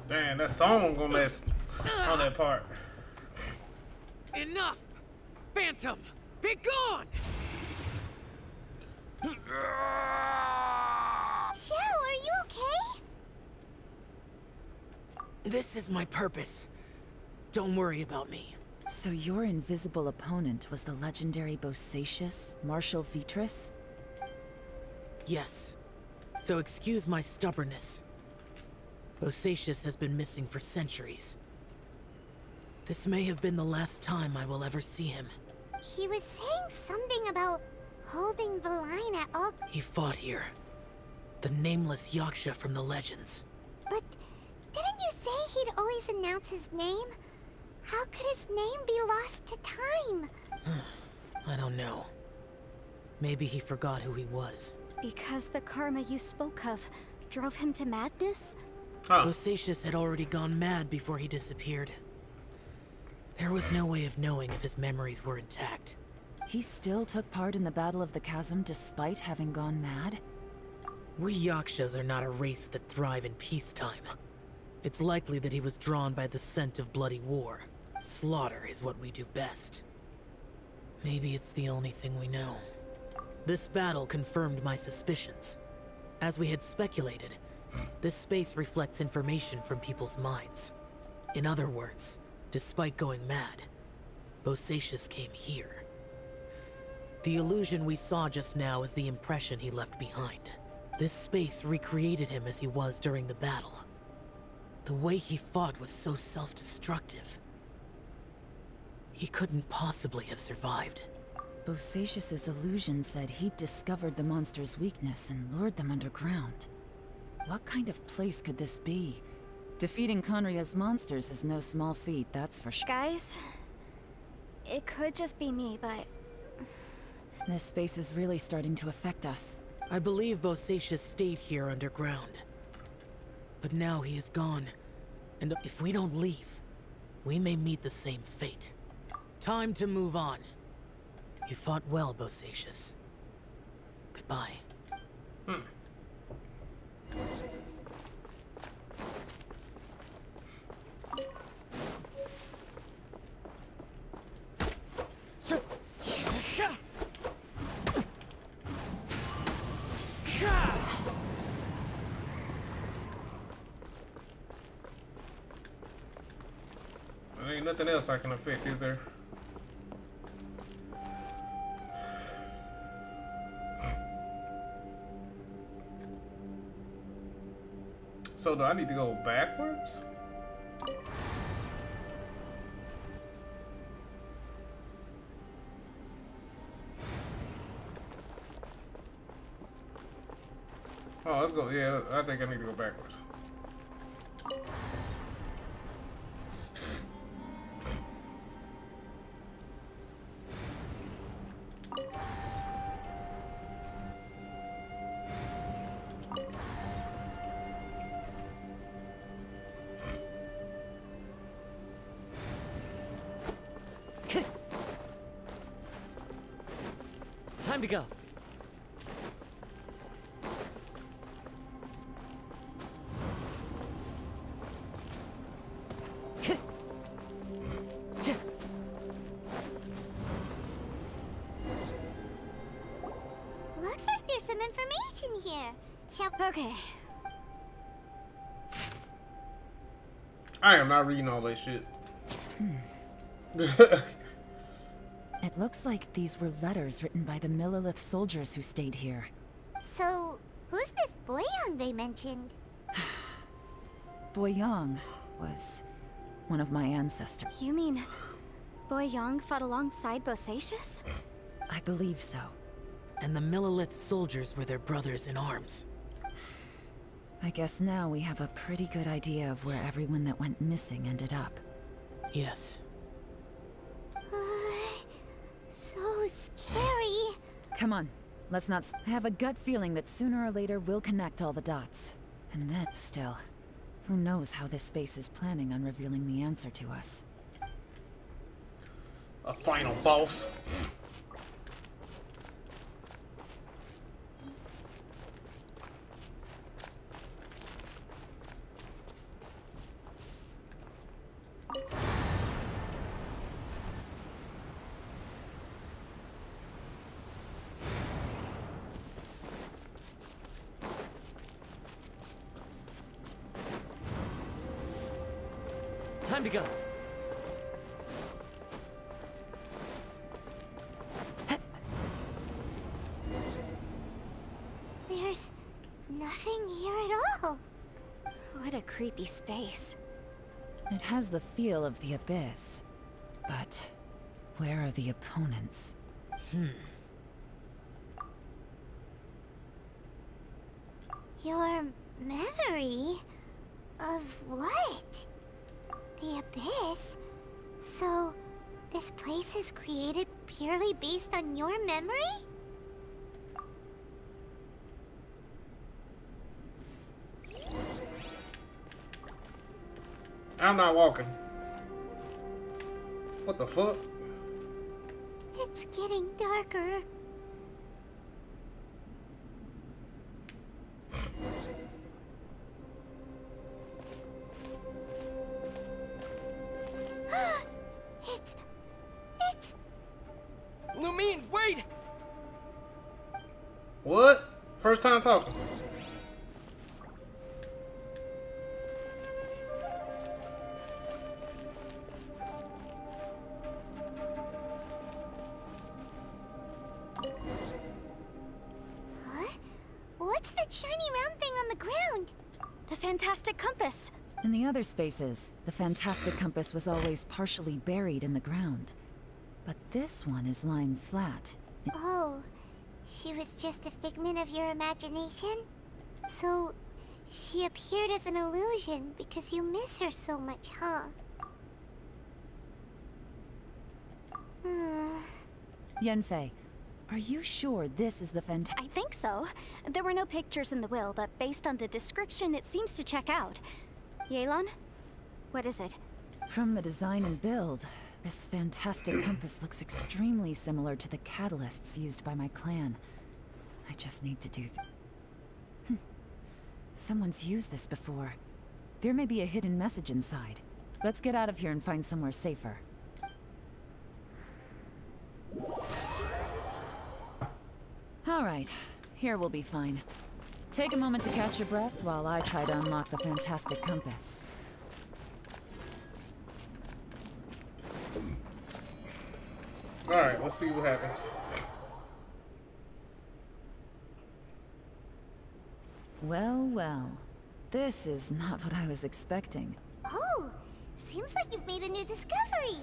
Damn, that song gonna mess on that part. Enough! Phantom, be gone! Xiao, are you okay? This is my purpose. Don't worry about me. So your invisible opponent was the legendary Bosacius, Marshal Vitris? Yes. So excuse my stubbornness. Bosacius has been missing for centuries. This may have been the last time I will ever see him. He was saying something about holding the line at all. He fought here. The nameless Yaksha from the legends. But didn't you say he'd always announce his name? How could his name be lost to time? I don't know. Maybe he forgot who he was. Because the karma you spoke of drove him to madness? Huh. Bosacius had already gone mad before he disappeared. There was no way of knowing if his memories were intact. He still took part in the Battle of the Chasm despite having gone mad? We Yakshas are not a race that thrive in peacetime. It's likely that he was drawn by the scent of bloody war. Slaughter is what we do best. Maybe it's the only thing we know. This battle confirmed my suspicions. As we had speculated, this space reflects information from people's minds. In other words, despite going mad, Bosacius came here. The illusion we saw just now is the impression he left behind. This space recreated him as he was during the battle. The way he fought was so self-destructive. He couldn't possibly have survived. Bosacius's illusion said he'd discovered the monster's weakness and lured them underground. What kind of place could this be? Defeating Conria's monsters is no small feat, that's for sure. Guys, it could just be me, but This space is really starting to affect us. I believe Bosacius stayed here underground. But now he is gone, and if we don't leave, we may meet the same fate. Time to move on. You fought well, Bosacius. Goodbye. There ain't nothing else I can affect, is there? So do I need to go backwards? Oh, let's go. Yeah, I think I need to go backwards. Time to go. Looks like there's some information here. Okay. I am not reading all that shit. It looks like these were letters written by the Millilith soldiers who stayed here. So, who's this Boyang they mentioned? Boyang was one of my ancestors. You mean Boyang fought alongside Bosacius? I believe so. And the Millilith soldiers were their brothers in arms. I guess now we have a pretty good idea of where everyone that went missing ended up. Yes. So scary. Come on, let's not I have a gut feeling that sooner or later we'll connect all the dots. And then, still, who knows how this space is planning on revealing the answer to us. A final boss. Time to go. There's nothing here at all. What a creepy space. It has the feel of the abyss. But where are the opponents? Your memory of what? The abyss? So, this place is created purely based on your memory? I'm not walking. What the fuck? It's getting darker. It's... Lumine, wait! What? First time talking. Huh? What's that shiny round thing on the ground? The fantastic compass. In the other spaces, the fantastic compass was always partially buried in the ground. But this one is lying flat. Oh, she was just a figment of your imagination? So, she appeared as an illusion because you miss her so much, huh? Yanfei, are you sure this is the I think so. There were no pictures in the will, but based on the description, it seems to check out. Yelan? What is it? From the design and build, this fantastic compass looks extremely similar to the catalysts used by my clan. I just need to do Someone's used this before. There may be a hidden message inside. Let's get out of here and find somewhere safer. Alright, here we'll be fine. Take a moment to catch your breath while I try to unlock the fantastic compass. Alright, let's see what happens. Well, well. This is not what I was expecting. Oh, seems like you've made a new discovery.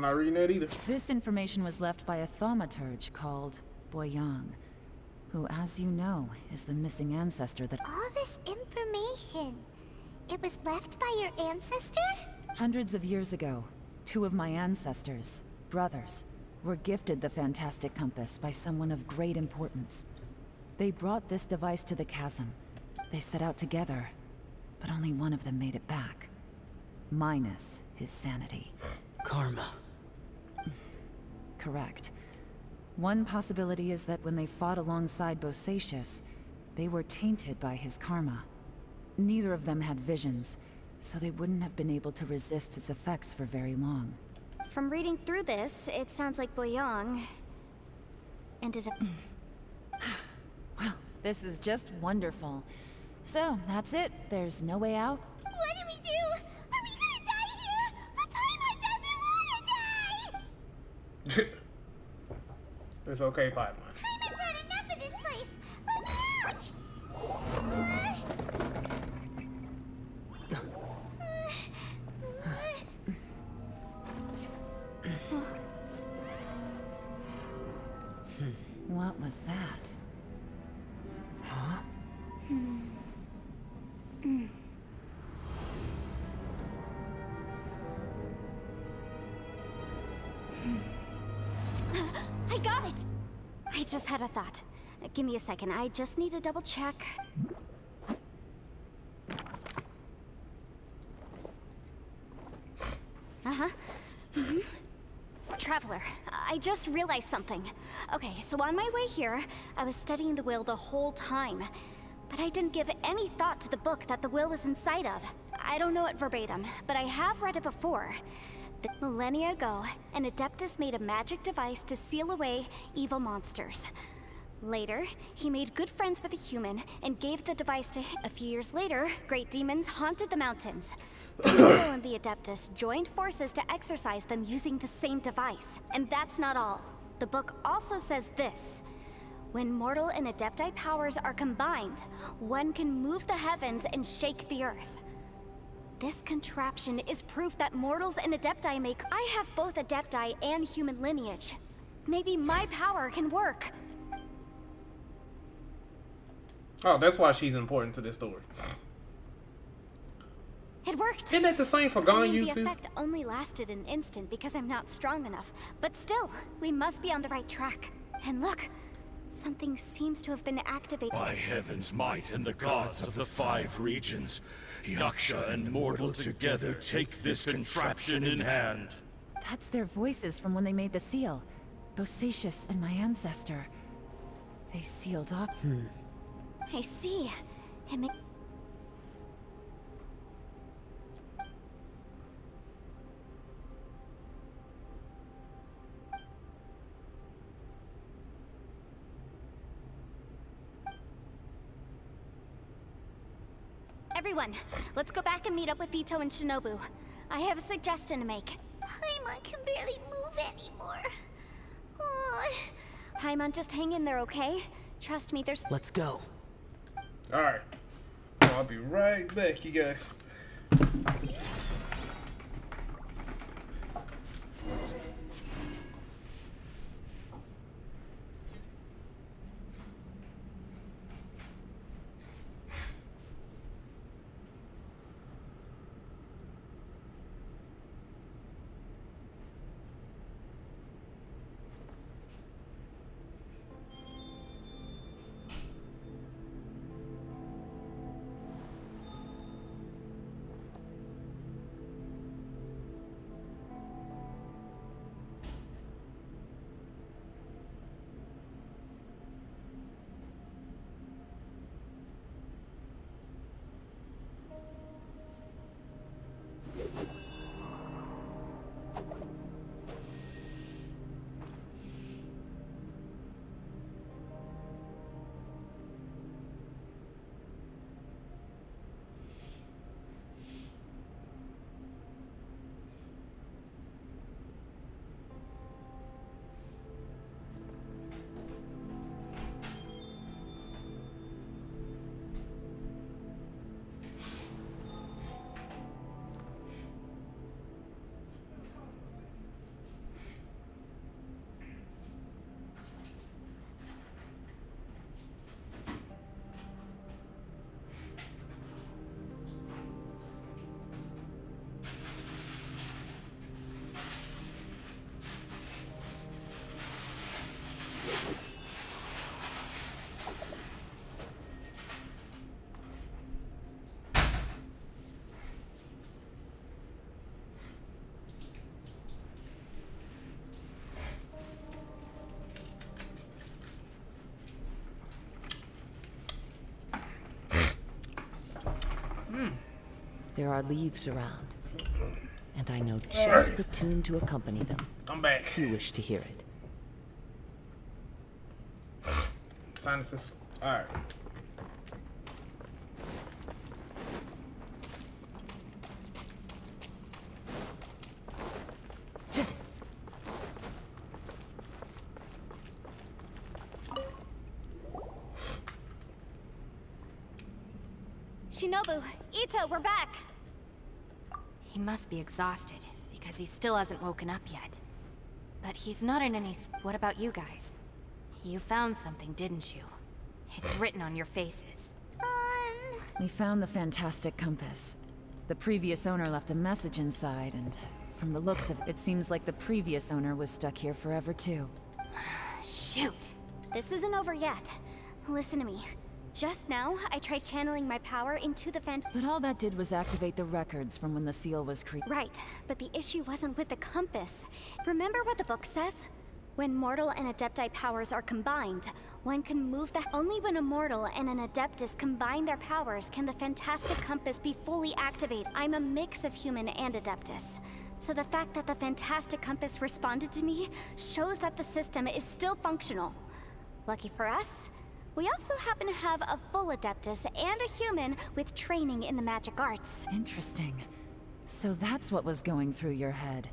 I'm not reading that either. This information was left by a thaumaturge called Boyang, who, as you know, is the missing ancestor that... All this information, it was left by your ancestor? Hundreds of years ago, two of my ancestors, brothers, were gifted the fantastic compass by someone of great importance. They brought this device to the chasm. They set out together, but only one of them made it back. Minus his sanity. Karma. Correct. One possibility is that when they fought alongside Bosacius, they were tainted by his karma. Neither of them had visions, so they wouldn't have been able to resist its effects for very long. From reading through this, it sounds like Boyang ended up... Well, this is just wonderful. So, that's it. There's no way out? What do we do? Are we gonna die here? But Paimon doesn't wanna die! It's okay, Paimon. Paimon's had enough of this place! Let me out! What was that? Huh? I got it! I just had a thought. Give me a second, I just need to double check. Traveler, I just realized something. Okay, so on my way here, I was studying the will the whole time. But I didn't give any thought to the book that the will was inside of. I don't know it verbatim, but I have read it before. Millennia ago, an Adeptus made a magic device to seal away evil monsters. Later, he made good friends with a human and gave the device to him. A few years later, great demons haunted the mountains. People and the Adeptus joined forces to exorcise them using the same device. And that's not all. The book also says this. When mortal and Adepti powers are combined, one can move the heavens and shake the earth. This contraption is proof that mortals and Adepti make... I have both Adepti and human lineage. Maybe my power can work. Oh, that's why she's important to this story. It worked. Isn't that the same for I mean, Ganyu the too? effect only lasted an instant because I'm not strong enough. But still, we must be on the right track. And look, something seems to have been activated. By heaven's might and the gods of the 5 regions, Yaksha and mortal together take this contraption in hand. That's their voices from when they made the seal. Bosacius and my ancestor. They sealed off. I see. It may... Everyone, let's go back and meet up with Ito and Shinobu. I have a suggestion to make. Paimon can barely move anymore. Oh. Paimon, just hang in there, okay? Trust me, there's... Let's go. Alright. I'll be right back, you guys. There are leaves around, and I know just the tune to accompany them. I'm back. If you wish to hear it. Sinuses. Alright. Shinobu, Ito, we're back! He must be exhausted, because he still hasn't woken up yet. But he's not in any... What about you guys? You found something, didn't you? It's written on your faces. We found the fantastic compass. The previous owner left a message inside, and from the looks of it, it seems like the previous owner was stuck here forever too. Shoot! This isn't over yet. Listen to me. Just now, I tried channeling my power into the But all that did was activate the records from when the seal was created. Right, but the issue wasn't with the compass. Remember what the book says? When mortal and adepti powers are combined, one can move the... Only when a mortal and an adeptus combine their powers can the fantastic compass be fully activated. I'm a mix of human and adeptus. So the fact that the fantastic compass responded to me shows that the system is still functional. Lucky for us, we also happen to have a full adeptus and a human with training in the magic arts. Interesting. So that's what was going through your head.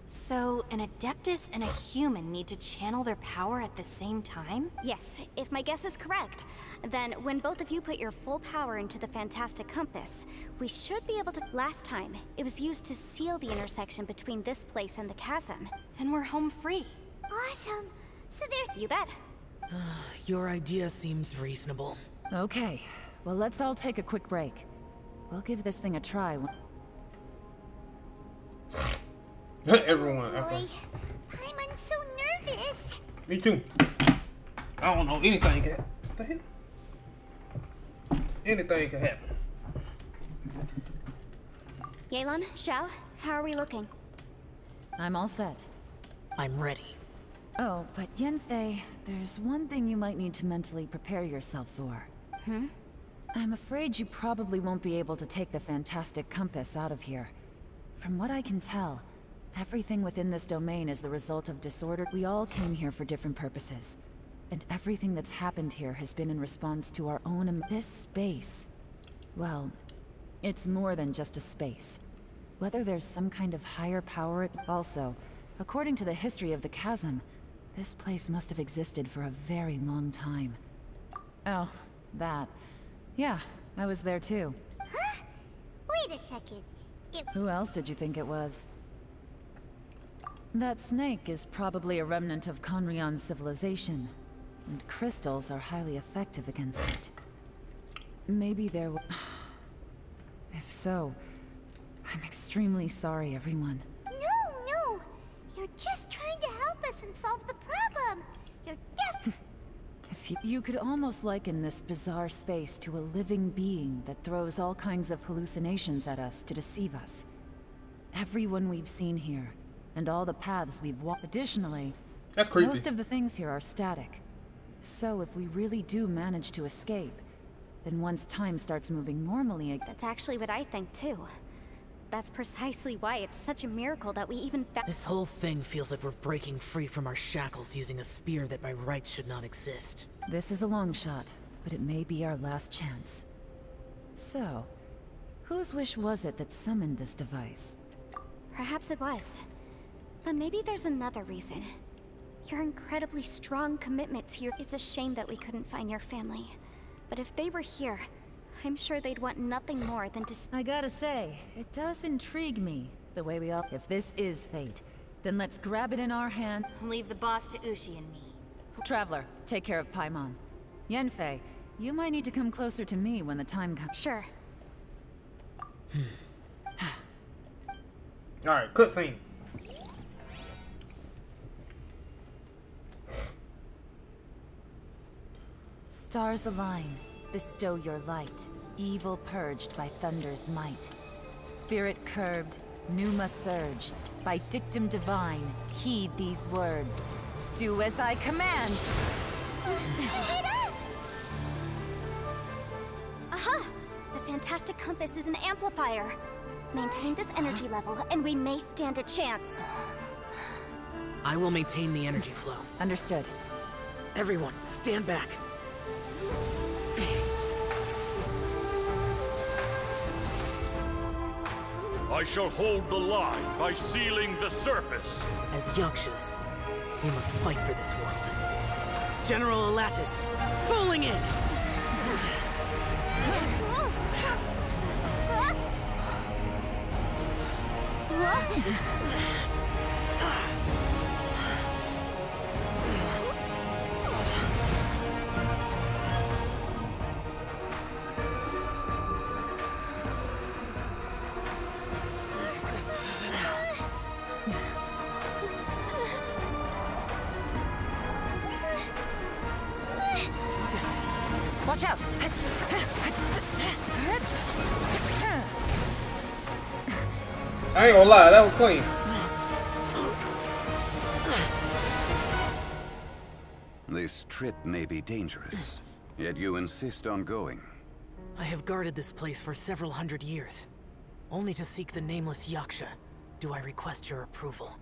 So, an adeptus and a human need to channel their power at the same time? Yes, if my guess is correct. Then, when both of you put your full power into the fantastic compass, we should be able to... Last time, it was used to seal the intersection between this place and the chasm. Then we're home free. Awesome. So there's... You bet. Your idea seems reasonable. Okay, well let's all take a quick break. We'll give this thing a try. Everyone. Boy, Okay. I'm so nervous. Me too. I don't know. Anything can happen. What the hell? Anything can happen. Yelan, Xiao, how are we looking? I'm all set. I'm ready. Oh, but Yanfei, there's one thing you might need to mentally prepare yourself for. I'm afraid you probably won't be able to take the fantastic compass out of here. From what I can tell, everything within this domain is the result of disorder. We all came here for different purposes. And everything that's happened here has been in response to our own... This space... Well, it's more than just a space. Whether there's some kind of higher power... Also, according to the history of the chasm, this place must have existed for a very long time. Oh, that. Yeah, I was there too. Huh? Wait a second. Who else did you think it was? That snake is probably a remnant of Conrion's civilization, and crystals are highly effective against it. Maybe there were... If so, I'm extremely sorry, everyone. No. You're just trying to help us and solve the problem. You're deaf. If you could almost liken this bizarre space to a living being that throws all kinds of hallucinations at us to deceive us. Everyone we've seen here, and all the paths we've walked. Additionally, That's creepy. most of the things here are static. So if we really do manage to escape, then once time starts moving normally again... That's actually what I think too. That's precisely why it's such a miracle that we even found... This whole thing feels like we're breaking free from our shackles using a spear that by rights should not exist. This is a long shot, but it may be our last chance. So, whose wish was it that summoned this device? Perhaps it was. But maybe there's another reason. Your incredibly strong commitment to your... It's a shame that we couldn't find your family. But if they were here, I'm sure they'd want nothing more than to... I gotta say, it does intrigue me, the way we all... If this is fate, then let's grab it in our hand. Leave the boss to Ushi and me. Traveler, take care of Paimon. Yanfei, you might need to come closer to me when the time comes. Sure. Alright, cutscene. Stars align, bestow your light. Evil purged by thunder's might. Spirit curbed, pneuma surge. By dictum divine, heed these words. Do as I command! Aha! The fantastic compass is an amplifier. Maintain this energy level, and we may stand a chance. I will maintain the energy flow. Understood. Everyone, stand back. I shall hold the line by sealing the surface. As Yakshas, we must fight for this world. General Elatus, falling in! Watch out! I ain't gonna lie, that was clean. This trip may be dangerous, yet you insist on going. I have guarded this place for several hundred years. Only to seek the nameless Yaksha do I request your approval.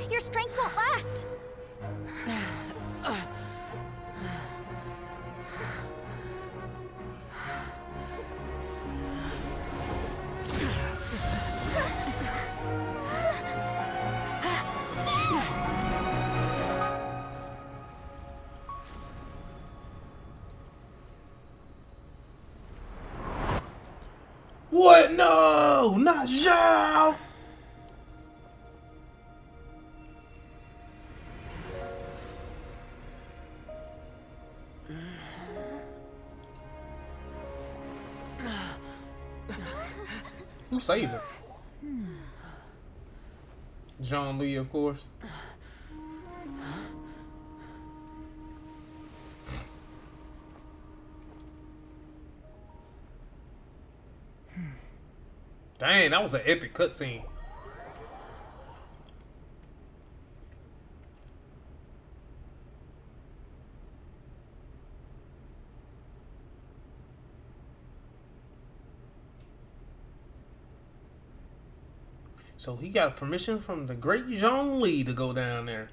Your strength won't last! What? No! Not Xiao! Who saved her? John Lee, of course. Dang, that was an epic cutscene. So he got permission from the great Zhong Li to go down there.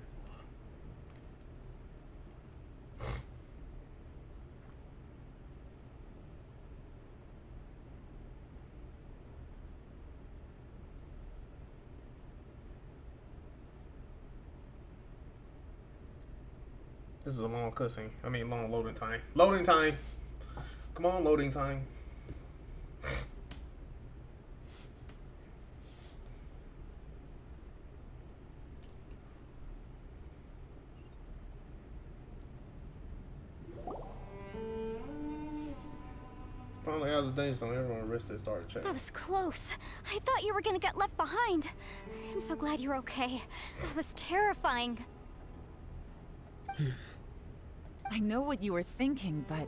This is a long cutscene. I mean, long loading time. Loading time. Come on, loading time. Finally out of the danger zone, everyone arrested started checking. That was close. I thought you were gonna get left behind. I'm so glad you're okay. That was terrifying. I know what you were thinking, but...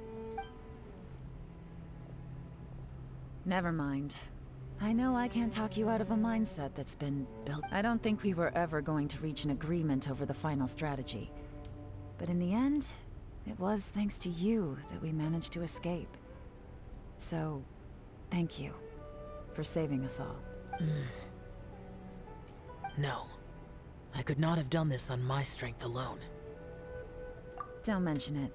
Never mind. I know I can't talk you out of a mindset that's been built. I don't think we were ever going to reach an agreement over the final strategy. But in the end, It was thanks to you that we managed to escape. So, thank you for saving us all. No. I could not have done this on my strength alone. Don't mention it.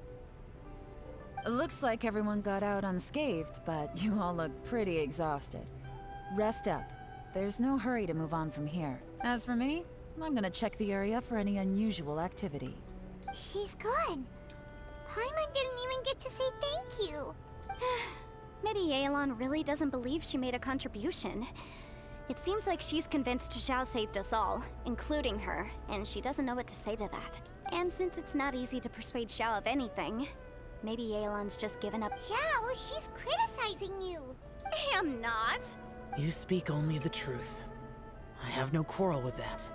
Looks like everyone got out unscathed, but you all look pretty exhausted. Rest up. There's no hurry to move on from here. As for me, I'm gonna check the area for any unusual activity. She's gone. Paimon didn't even get to say thank you. Maybe Yelan really doesn't believe she made a contribution. It seems like she's convinced Xiao saved us all, including her, and she doesn't know what to say to that. And since it's not easy to persuade Xiao of anything, maybe Yelan's just given up. Xiao, she's criticizing you. I am not. You speak only the truth. I have no quarrel with that.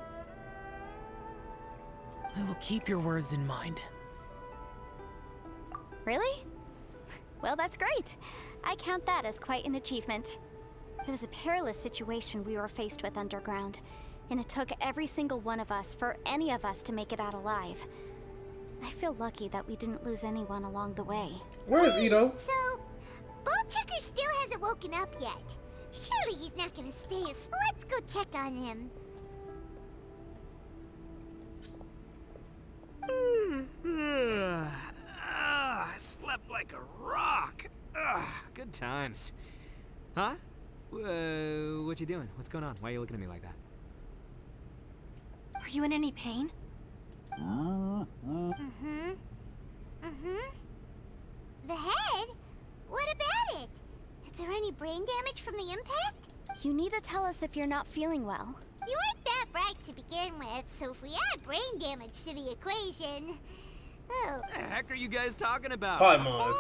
I will keep your words in mind. Really? Well, that's great. I count that as quite an achievement. It was a perilous situation we were faced with underground, and it took every single one of us for any of us to make it out alive. I feel lucky that we didn't lose anyone along the way. Where is Ito? So, Bullchecker still hasn't woken up yet. Surely he's not gonna stay asleep. Let's go check on him. I slept like a rock. Good times. Huh? What you doing? What's going on? Why are you looking at me like that? Are you in any pain? The head? What about it? Is there any brain damage from the impact? You need to tell us if you're not feeling well. You weren't that bright to begin with, so if we add brain damage to the equation... Oh. What the heck are you guys talking about? Paimon.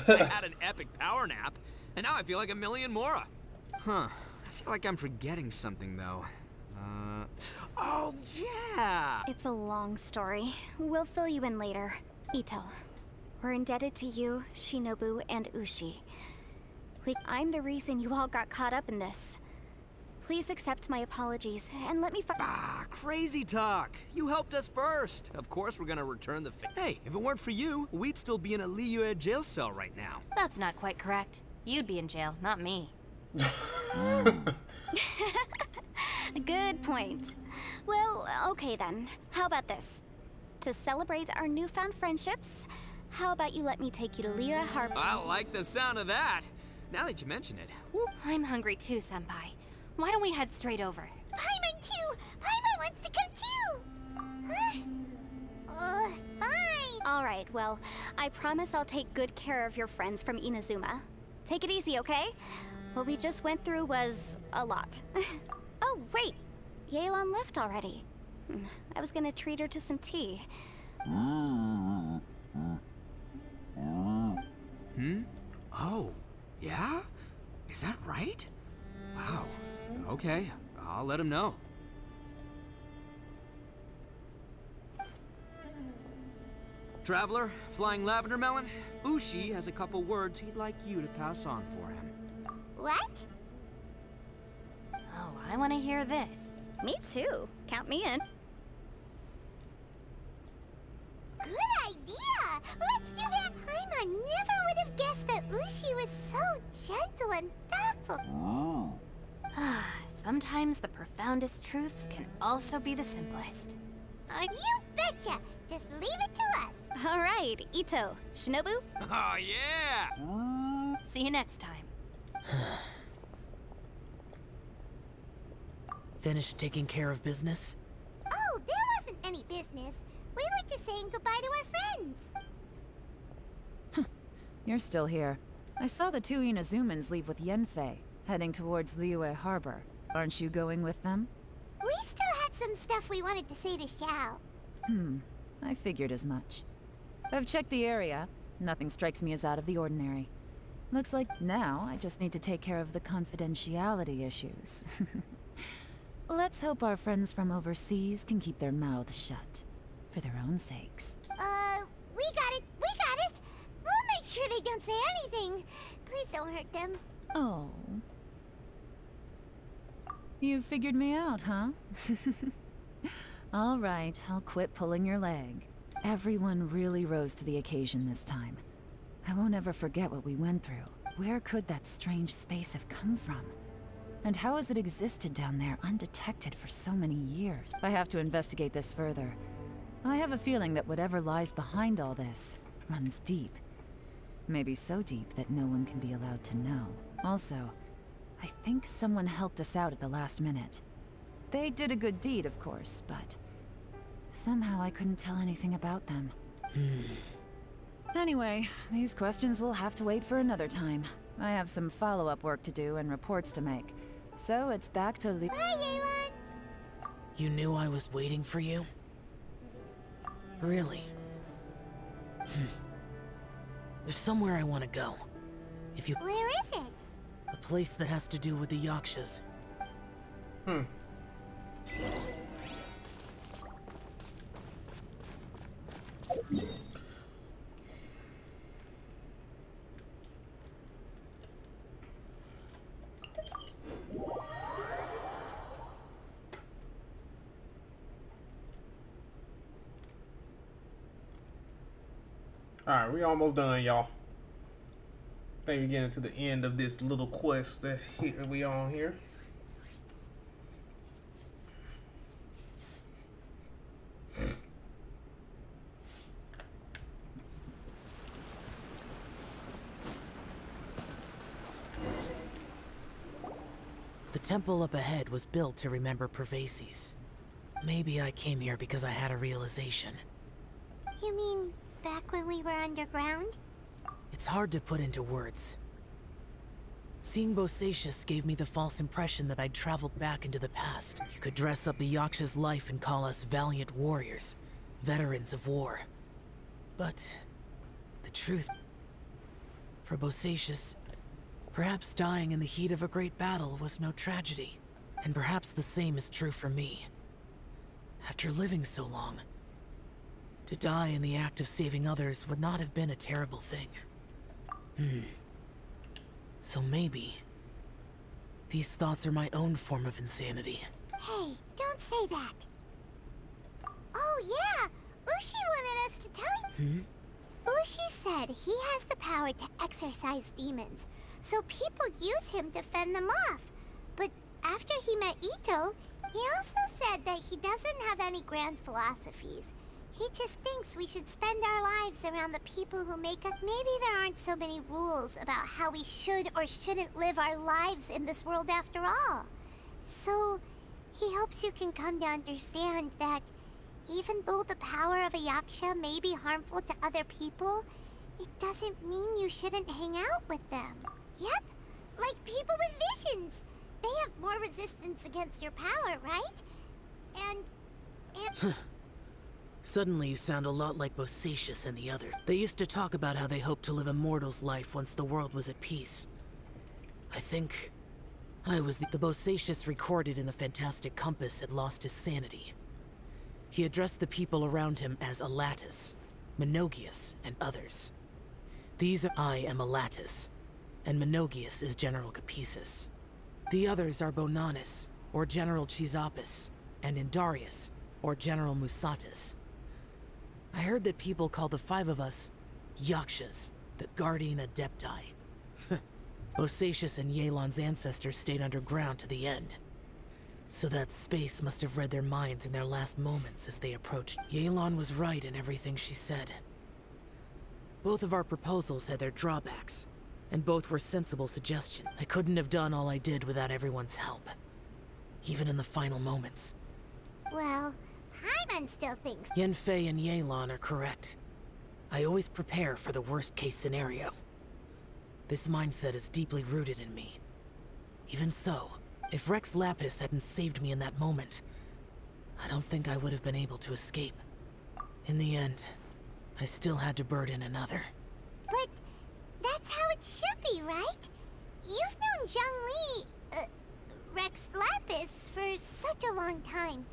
I had an epic power nap, and now I feel like a million more. Huh. I feel like I'm forgetting something, though. Oh, yeah! It's a long story. We'll fill you in later. Ito, we're indebted to you, Shinobu, and Ushi. I'm the reason you all got caught up in this. Please accept my apologies, and let me Crazy talk! You helped us first! Of course we're gonna return the Hey, if it weren't for you, we'd still be in a Liyue jail cell right now. That's not quite correct. You'd be in jail, not me. Good point. Well, okay then. How about this? To celebrate our newfound friendships, how about you let me take you to Liyue Harbor? I like the sound of that! Now that you mention it. Whoop. I'm hungry too, Senpai. Why don't we head straight over? Paimon too! Paimon wants to come too! Fine! Alright, well, I promise I'll take good care of your friends from Inazuma. Take it easy, okay? What we just went through was a lot. Oh, wait! Yelan left already. I was gonna treat her to some tea. Oh, yeah? Is that right? Wow. Okay, I'll let him know. Traveler, Flying Lavender Melon, Ushi has a couple words he'd like you to pass on for him. What? Oh, I want to hear this. Me too. Count me in. Good idea! Let's do that! Paimon never would have guessed that Ushi was so gentle and thoughtful. Sometimes the profoundest truths can also be the simplest. You betcha! Just leave it to us! Alright, Ito. Shinobu? Oh, yeah! See you next time. Finished taking care of business? Oh, there wasn't any business. We were just saying goodbye to our friends. You're still here. I saw the two Inazumans leave with Yanfei, heading towards Liyue Harbor. Aren't you going with them? We still had some stuff we wanted to say to Xiao. I figured as much. I've checked the area. Nothing strikes me as out of the ordinary. Looks like now I just need to take care of the confidentiality issues. Let's hope our friends from overseas can keep their mouths shut. For their own sakes. We got it! We got it! We'll make sure they don't say anything. Please don't hurt them. Oh. You figured me out, huh? All right, I'll quit pulling your leg. Everyone really rose to the occasion this time. I won't ever forget what we went through. Where could that strange space have come from? And how has it existed down there undetected for so many years? I have to investigate this further. I have a feeling that whatever lies behind all this runs deep. Maybe so deep that no one can be allowed to know. Also, I think someone helped us out at the last minute. They did a good deed, of course, but somehow I couldn't tell anything about them. Anyway, these questions will have to wait for another time. I have some follow-up work to do and reports to make. So it's back to Bye, Yelan! You knew I was waiting for you? Really? There's somewhere I want to go. If you... Where is it? A place that has to do with the Yakshas. Alright, we almost done, y'all. I think we're getting to the end of this little quest that we on here. The temple up ahead was built to remember Pervases. Maybe I came here because I had a realization. You mean back when we were underground? It's hard to put into words. Seeing Bosacius gave me the false impression that I'd traveled back into the past. You could dress up the Yaksha's life and call us valiant warriors, veterans of war. But the truth... For Bosacius, perhaps dying in the heat of a great battle was no tragedy. And perhaps the same is true for me. After living so long, to die in the act of saving others would not have been a terrible thing. So maybe... these thoughts are my own form of insanity. Hey, don't say that. Oh yeah, Ushi wanted us to tell you. Ushi said he has the power to exorcise demons, so people use him to fend them off. But after he met Ito, he also said that he doesn't have any grand philosophies. He just thinks we should spend our lives around the people who make us. Maybe there aren't so many rules about how we should or shouldn't live our lives in this world after all. So, he hopes you can come to understand that even though the power of a Yaksha may be harmful to other people, it doesn't mean you shouldn't hang out with them. Yep, like people with visions. They have more resistance against your power, right? And... Suddenly you sound a lot like Bosacius and the other. They used to talk about how they hoped to live a mortal's life once the world was at peace. I think I was the Bosacius recorded in the Fantastic Compass had lost his sanity. He addressed the people around him as Alatus, Menogius, and others. I am Alatus, and Menogius is General Capisis. The others are Bonanis, or General Chisapis, and Indarius, or General Musatis. I heard that people call the five of us Yakshas, the Guardian Adepti. Bosacius and Yelan's ancestors stayed underground to the end. So that space must have read their minds in their last moments as they approached. Yelan was right in everything she said. Both of our proposals had their drawbacks, and both were sensible suggestions. I couldn't have done all I did without everyone's help, even in the final moments. well, Hyman still thinks... Yanfei and Yelan are correct. I always prepare for the worst-case scenario. This mindset is deeply rooted in me. Even so, if Rex Lapis hadn't saved me in that moment, I don't think I would have been able to escape. In the end, I still had to burden another. But that's how it should be, right? You've known Zhang Li, Rex Lapis, for such a long time.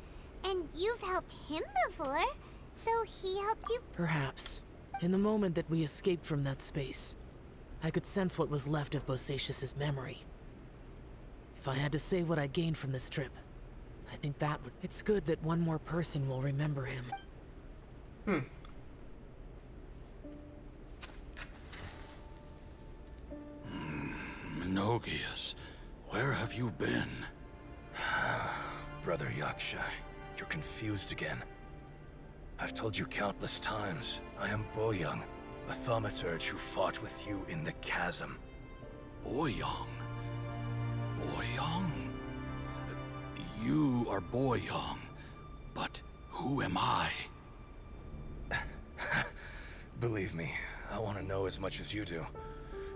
And you've helped him before, so he helped you? Perhaps. In the moment that we escaped from that space, I could sense what was left of Bosacius's memory. If I had to say what I gained from this trip, I think that would... It's good that one more person will remember him. Menogius, where have you been? Brother Yaksha, you're confused again. I've told you countless times, I am Boyoung, a thaumaturge who fought with you in the chasm. Boyoung? Boyoung? You are Boyoung, but who am I? Believe me, I want to know as much as you do.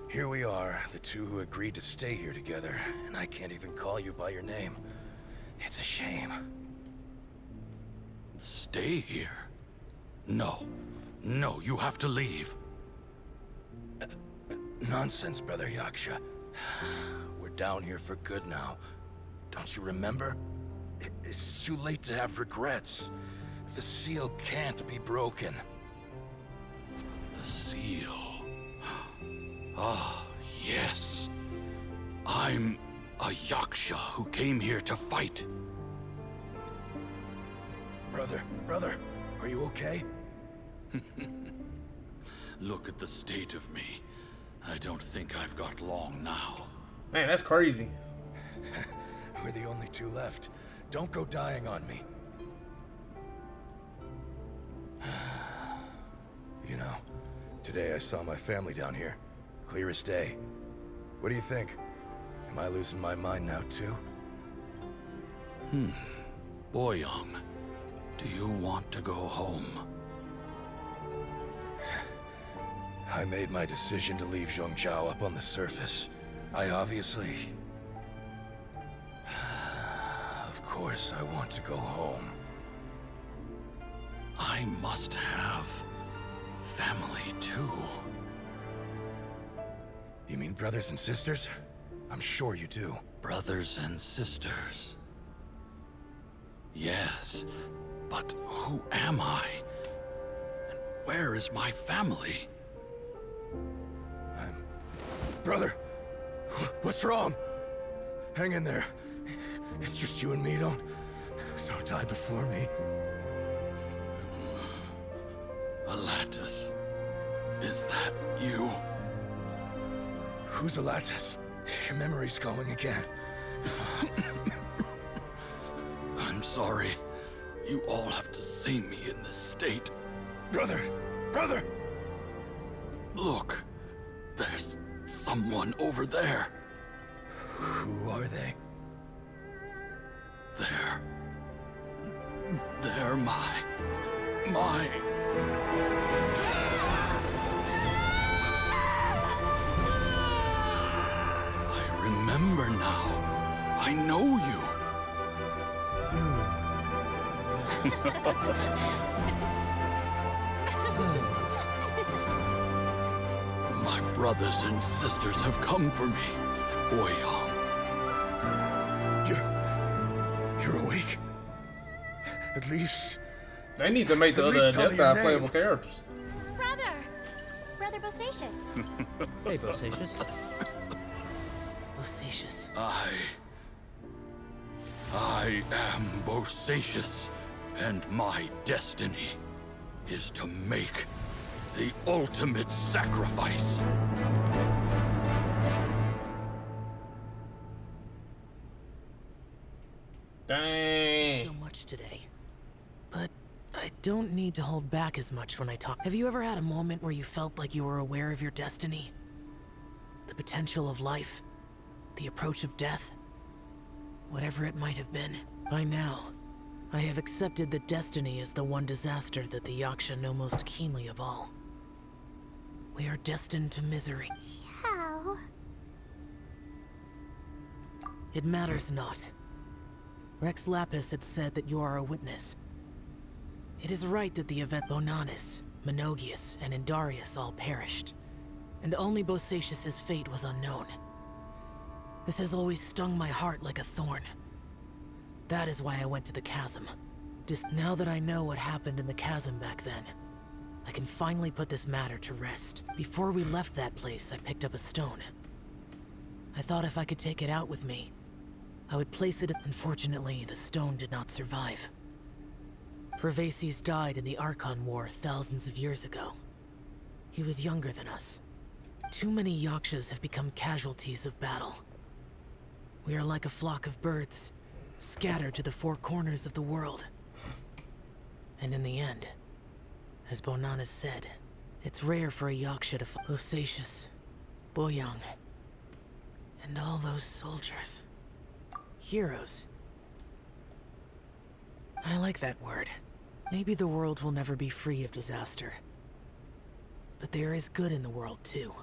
Here we are, the two who agreed to stay here together, and I can't even call you by your name. It's a shame. Stay here? No. No, you have to leave. Nonsense, Brother Yaksha. We're down here for good now. Don't you remember? It's too late to have regrets. The seal can't be broken. The seal. Ah, yes. I'm a Yaksha who came here to fight. Brother, are you okay? Look at the state of me. I don't think I've got long now. Man, that's crazy. We're the only two left. Don't go dying on me. You know, today I saw my family down here. Clear as day. What do you think? Am I losing my mind now too? Boyoung, do you want to go home? I made my decision to leave Zhongzhou up on the surface. I obviously... Of course I want to go home. I must have family too. You mean brothers and sisters? I'm sure you do. Brothers and sisters. Yes, but who am I? And where is my family? Brother! What's wrong? Hang in there. It's just you and me, don't die before me. Alatus, is that you? Who's Alatus? Your memory's going again. I'm sorry. You all have to see me in this state. Brother! Look, there's someone over there. Who are they? They're my... I remember now. I know you. My brothers and sisters have come for me, Boyoung. You're awake? At least... They need to make the other Adepti playable characters. Brother Bosacius. Hey, Bosacius. Bosacius. I am Bosacius, and my destiny is to make the ultimate sacrifice. Dang. So much today. But I don't need to hold back as much when I talk. Have you ever had a moment where you felt like you were aware of your destiny? The potential of life? The approach of death? Whatever it might have been. By now, I have accepted that destiny is the one disaster that the Yaksha know most keenly of all. We are destined to misery. Xiao. It matters not. Rex Lapis had said that you are a witness. It is right that the event Bonanis, Menogius, and Indarius all perished, and only Bosacius' fate was unknown. This has always stung my heart like a thorn. That is why I went to the chasm. Just now that I know what happened in the chasm back then, I can finally put this matter to rest. Before we left that place, I picked up a stone. I thought if I could take it out with me, I would place it. Unfortunately, the stone did not survive. Pervases died in the Archon War thousands of years ago. He was younger than us. Too many Yakshas have become casualties of battle. We are like a flock of birds, scattered to the four corners of the world. And in the end, as Bonan has said, it's rare for a Yaksha to find Osatius, Boyang, and all those soldiers. Heroes. I like that word. Maybe the world will never be free of disaster. But there is good in the world, too.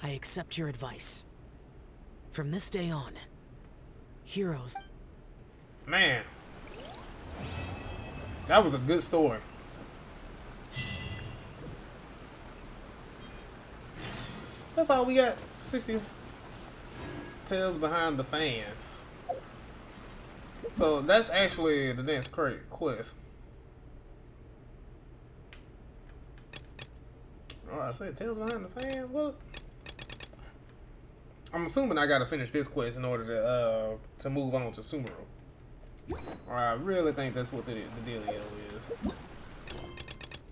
I accept your advice. From this day on, heroes... Man. That was a good story. That's all we got. 60 tales behind the fan. So that's actually the next quest. Oh, I said tales behind the fan. What? I'm assuming I gotta finish this quest in order to move on to Sumeru. I really think that's what the dealio is.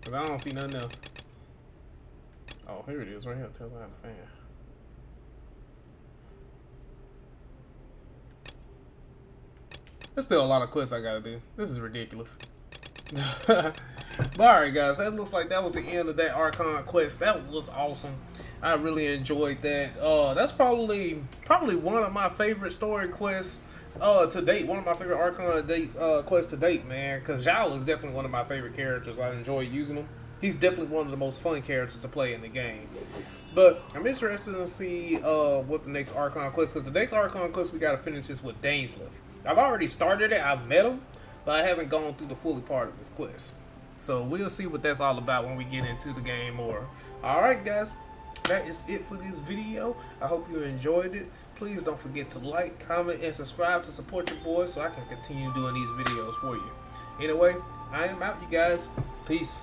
Cause I don't see nothing else. Oh, here it is, right here. Tales behind the fan. There's still a lot of quests I gotta do. This is ridiculous. But alright guys, that looks like that was the end of that Archon quest. That was awesome. I really enjoyed that. That's probably one of my favorite story quests to date. One of my favorite Archon quests to date, man. Because Xiao is definitely one of my favorite characters. I enjoy using him. He's definitely one of the most fun characters to play in the game. But I'm interested to see what the next Archon quest, because the next Archon quest we gotta finish is with Dainsleif. I've already started it, I've met him, but I haven't gone through the fully part of this quest. So we'll see what that's all about when we get into the game more. Alright guys, that is it for this video. I hope you enjoyed it. Please don't forget to like, comment, and subscribe to support your boy so I can continue doing these videos for you. Anyway, I am out, you guys. Peace.